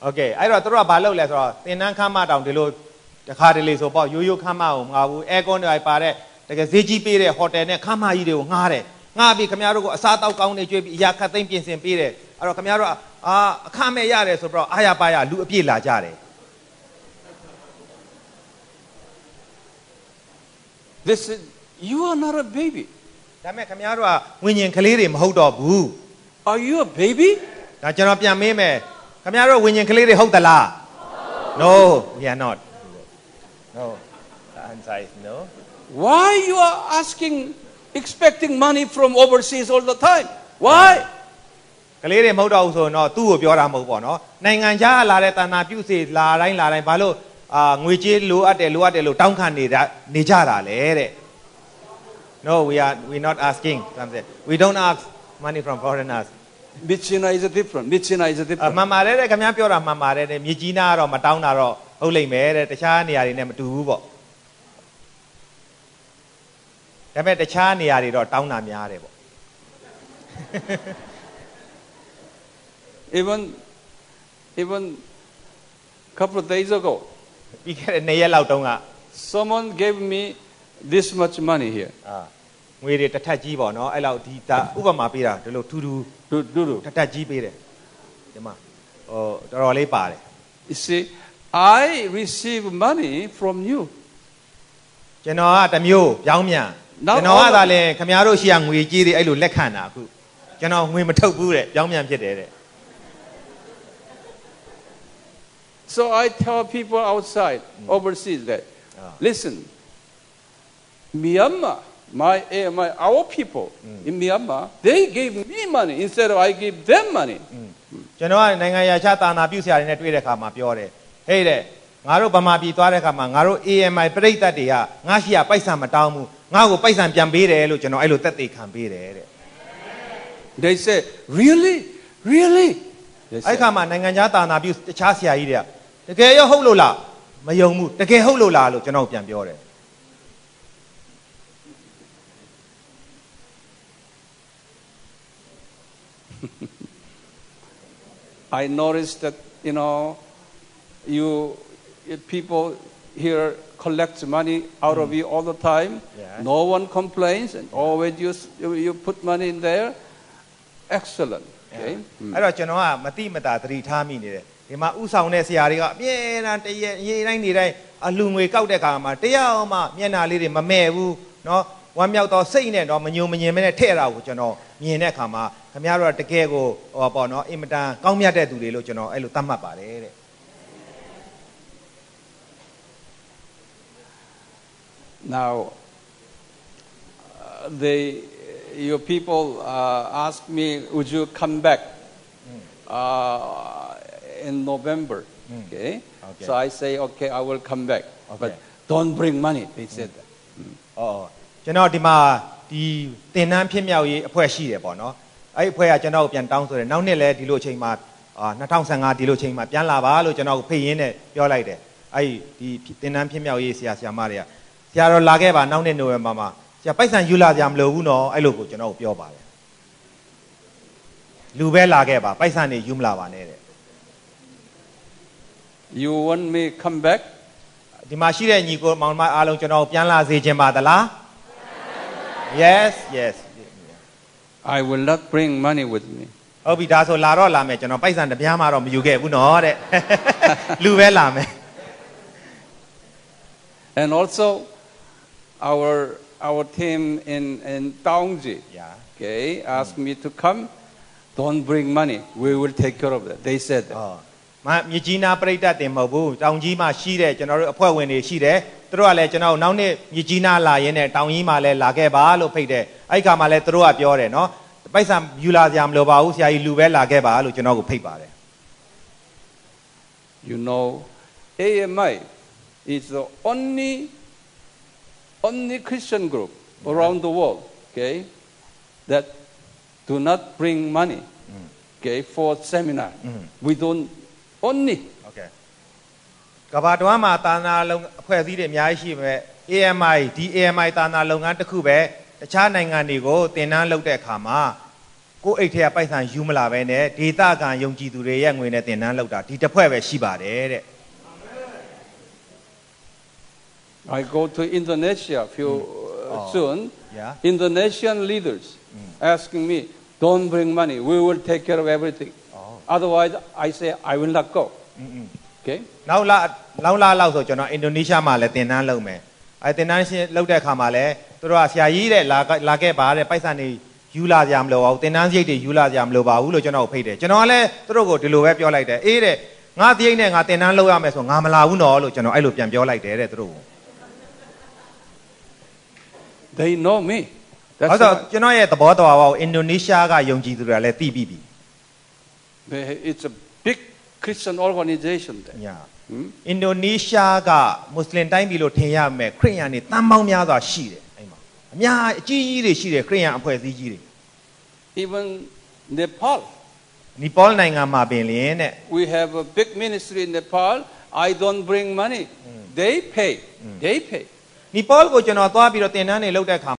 Okay အဲ့တော့သူတို့ကဘာလုပ်လဲဆိုတော့သင်တန်းခမ်းမတောင်ဒီလိုတခါတလေဆိုပေါ့ရိုးရိုးခမ်းမကိုငါဘူးအဲကွန်တွေပါတဲ့တကယ်ဈေးကြီးပေးတဲ့ဟိုတယ်နဲ့ခမ်းမကြီးတွေကိုငှားတယ်ငှားပြီးခင်ဗျားတို့ကိုအစားတောက်ကောင်းနေကြွေးပြီးအရာခတ်သိမ်းပြင်ဆင်ပေးတယ်အဲ့တော့ခင်ဗျားတို့အခမဲ့ရတယ်ဆိုတော့အားရပါရလူအပြည့်လာကြတယ် This is you are not a baby. ဒါပေမဲ့ခင်ဗျားတို့ကဝိညာဉ်ကလေးတွေမဟုတ်တော့ဘူး Are you a baby? ဒါကျွန်တော်ပြန်မေးမယ်ခင်ဗျားတို့ဝိညာဉ်ကလေးတွေဟုတ်သလား No we are not No the answer is no Why you are asking, expecting money from overseas all the time? Why? ကလေးတွေမဟုတ်တော့ဘူးဆိုရင်တော့သူ့ကိုပြောတာမဟုတ်ပေါ့နော်နိုင်ငံခြားလာတဲ့တာနာပြုစီလာတိုင်းဘာလို့ငွေကြေးလိုအပ်တယ်လို့တောင်းခံနေကြတာလေတဲ့ No we not asking something we don't ask money from foreigners Michina is different. Michina is different. မှန်ပါတယ်တဲ့ခင်ဗျားပြောတာမှန်ပါတယ်တဲ့မြေကြီးနာကတော့မတောင်းတာတော့ဟုတ်လိမ့်မယ်တဲ့တခြားနေရာတွေနဲ့မတူဘူးပေါ့ဒါပေမဲ့တခြားနေရာတွေတော့တောင်းတာများတယ်ပေါ့ Even couple of days ago ပြီးခဲ့တဲ့2ရက်လောက်တုန်းက someone gave me this much money here. ငွေတွေတစ်ထပ်ကြီးပေါ့နော်အဲ့လောက်ဒီဒါဥပမာပေးတာဒီလိုထူတစ်ထပ်ကြီးပေးတယ်ဒီမှာတော်တော်လေးပါတယ် You see, I receive money from you. ကျွန်တော်ကတစ်မျိုးပြောင်းမြန်ကျွန်တော်ကသာလဲခင်ဗျားတို့ရှိရငွေကြီးတွေအဲ့လိုလက်ခံတာအခုကျွန်တော်ငွေမထုတ်ဘူးတဲ့ပြောင်းမြန်ဖြစ်တယ်တဲ့ So I tell people outside, overseas that, listen, Myanmar, our people in Myanmar, they gave me money instead of I give them money. ကျွန်တော်ကနိုင်ငံရာခြားတာနာပြုဆရာတွေနဲ့တွေ့တဲ့အခါမှာပြောတယ်ဟေးတဲ့ငါတို့ဗမာပြည်သွားတဲ့အခါမှာငါတို့ AMI ပြိတ္တတွေကငါရှိရပိုက်ဆံမတောင်းဘူးငါ့ကိုပိုက်ဆံပြန်ပေးတယ်လို့ကျွန်တော်အဲ့လိုသက်သေခံပေးတယ်တဲ့ They say, really? အဲ့ခါမှာနိုင်ငံခြားတာနာပြုတခြားဆရာကြီးတွေကတကယ်ရောဟုတ်လို့လားမယုံဘူးတကယ်ဟုတ်လို့လားလို့ကျွန်တော်ပြန်ပြောတယ် I noticed that, you people here collect money out of you all the time. Yeah. No one complains, and always you put money in there. Excellent. Okay. အဲ့တော့ကျွန်တော်ကမတိမတာသတိထားမိနေတယ်ဒီမှာဥဆောင်တဲ့ဆရာတွေကအမြဲတမ်းတရက်ရေးတိုင်းနေတိုင်းအလူငွေကောက်တဲ့အခါမှာတရားအောင်မှမျက်နှာလေးတွေမမဲ့ဘူးเนาะဝမ်းမြောက်တော့စိတ်နဲ့တော့မညုံမညင်မဲနဲ့ထည့်ရတာကိုကျွန်တော်မြင်တဲ့အခါမှာခင်ဗျားတို့ကတကယ်ကိုဟောပေါ့เนาะအင်မတန်ကောင်းမြတ်တဲ့သူတွေလို့ကျွန်တော်အဲ့လိုသတ်မှတ်ပါတယ်တဲ့ Now, your people ask me, would you come back in November? Okay. So I say, okay, I will come back. But don't bring money. They said that. ကျွန်တော်ဒီမှာဒီသင်တန်းဖြစ်မြောက်ရေးအဖွဲ့ရှိတယ်ပေါ့နော်အဲ့ဒီအဖွဲ့ကကျွန်တော်ကိုပြန်တောင်းဆိုတယ်နောက်နှစ်လဲဒီလိုအချိန်မှာ2015ဒီလိုအချိန်မှာပြန်လာပါလို့ကျွန်တော်ကိုဖိတ်ရင်းနဲ့ပြောလိုက်တယ်အဲ့ဒီသင်တန်းဖြစ်မြောက်ရေးဆရာမတွေကဆရာတော်လာခဲ့ပါနောက်နှစ်နိုဝင်ဘာမှာဆရာပိုက်ဆံယူလာကြမလို့ဘူးနော်အဲ့လိုကိုကျွန်တော်ကိုပြောပါတယ်လူပဲလာခဲ့ပါပိုက်ဆံနေယူမလာပါနဲ့တဲ့ You want me come back? ဒီမှာရှိတဲ့ညီကိုမောင်မအားလုံးကျွန်တော်ပြန်လာစေချင်ပါသလား Yes I will not bring money with me. ဟုတ်ပြီဒါဆိုလာတော့လာမယ်ကျွန်တော်ပိုက်ဆံတစ်ပြားမှတော့မယူခဲ့ဘူးနော်တဲ့လူပဲလာမယ် And also our team in Taungji, okay, asked me to come. Don't bring money. We will take care of that. They said that. မြကြီးနာပြိတ္တတင်မဟုတ်ဘူးတောင်ကြီးမှာရှိတဲ့ကျွန်တော်တို့အဖွဲ့ဝင်တွေရှိတယ်သူတို့ကလည်းကျွန်တော်နောက်နေ့မြကြီးနာလာရင်းနဲ့တောင်ကြီးမှာလည်းလာခဲ့ပါလို့ဖိတ်တယ်အဲ့ခါမှာလည်းသူတို့ကပြောတယ်နော်ပိုက်ဆံယူလာကြမလို့ပါဘူးဆရာကြီးလူပဲလာခဲ့ပါလို့ကျွန်တော်ကိုဖိတ်ပါတယ် You know, AMI is the only Christian group around the world, okay, that do not bring money, okay, for seminar. We don't only. Okay. ကဘာတွမ်းမှာတာနာလုံးအဖွဲ့အစည်းတွေအများကြီးရှိပေမဲ့ AMI ဒီ AMI တာနာလုပ်ငန်းတစ်ခုပဲတခြားနိုင်ငံတွေကိုသင်တန်းလုပ်တဲ့အခါမှာကိုယ့်အိတ်ထဲကပိုက်ဆံယူမလာပဲနဲ့ဒေသခံယုံကြည်သူတွေရဲ့ငွေနဲ့သင်တန်းလုပ်တာဒီတစ်ဖွဲ့ပဲရှိပါတယ်တဲ့ I go to Indonesia soon. Yeah. Indonesian leaders asking me, don't bring money. We will take care of everything. Otherwise, I say, I will not go. Okay? နောက်လာလောက်ဆိုကျွန်တော်အင်ဒိုနီးရှားမှာလည်းသင်တန်းလုပ်မယ်အဲသင်တန်းရှင်းလုပ်တဲ့အခါမှာလည်းသူတို့ကဆရာကြီးတဲ့လာခဲ့ပါတဲ့ပိုက်ဆံတွေ ယူလာကြမလို့အောင်တင်တန်းစရိတ်တွေယူလာကြမလို့ပါဘူးလို့ကျွန်တော်ဖိတ်တယ်ကျွန်တော်ကလည်းသူတို့ကိုဒီလိုပဲပြောလိုက်တယ်အေးတဲ့ငါစရိတ်နဲ့ငါတင်တန်းလုပ်ရမယ်ဆိုငါမလာဘူးနော်လို့ကျွန်တော်အဲ့လိုပြန်ပြောလိုက်တယ်တဲ့သူတို့ကို They know me. အဲ့တော့ကျွန်တော်ရဲ့သဘောတော်ကိုအင်ဒိုနီးရှားကယုံကြည်သူတွေကလည်းသိပြီးပြီ It's a big Christian organization there. ညာအင်ဒိုနီးရှားကမွတ်စလင်တိုင်းပြည်လို့ထင်ရမယ်ခရစ်ယာန်တွေတန်ပေါင်းများစွာရှိတယ်အဲ့မှာအများအကြီးကြီးတွေရှိတယ်ခရစ်ယာန်အဖွဲ့အစည်းကြီးတွေ Even Nepal. နီပေါနိုင်ငံမှာပင်လင်းတဲ့ We have a big ministry in Nepal. I don't bring money. They pay. They pay. နီပေါကိုကျွန်တော်သွားပြီးတော့တင်တန်းတွေလုပ်တဲ့အခါ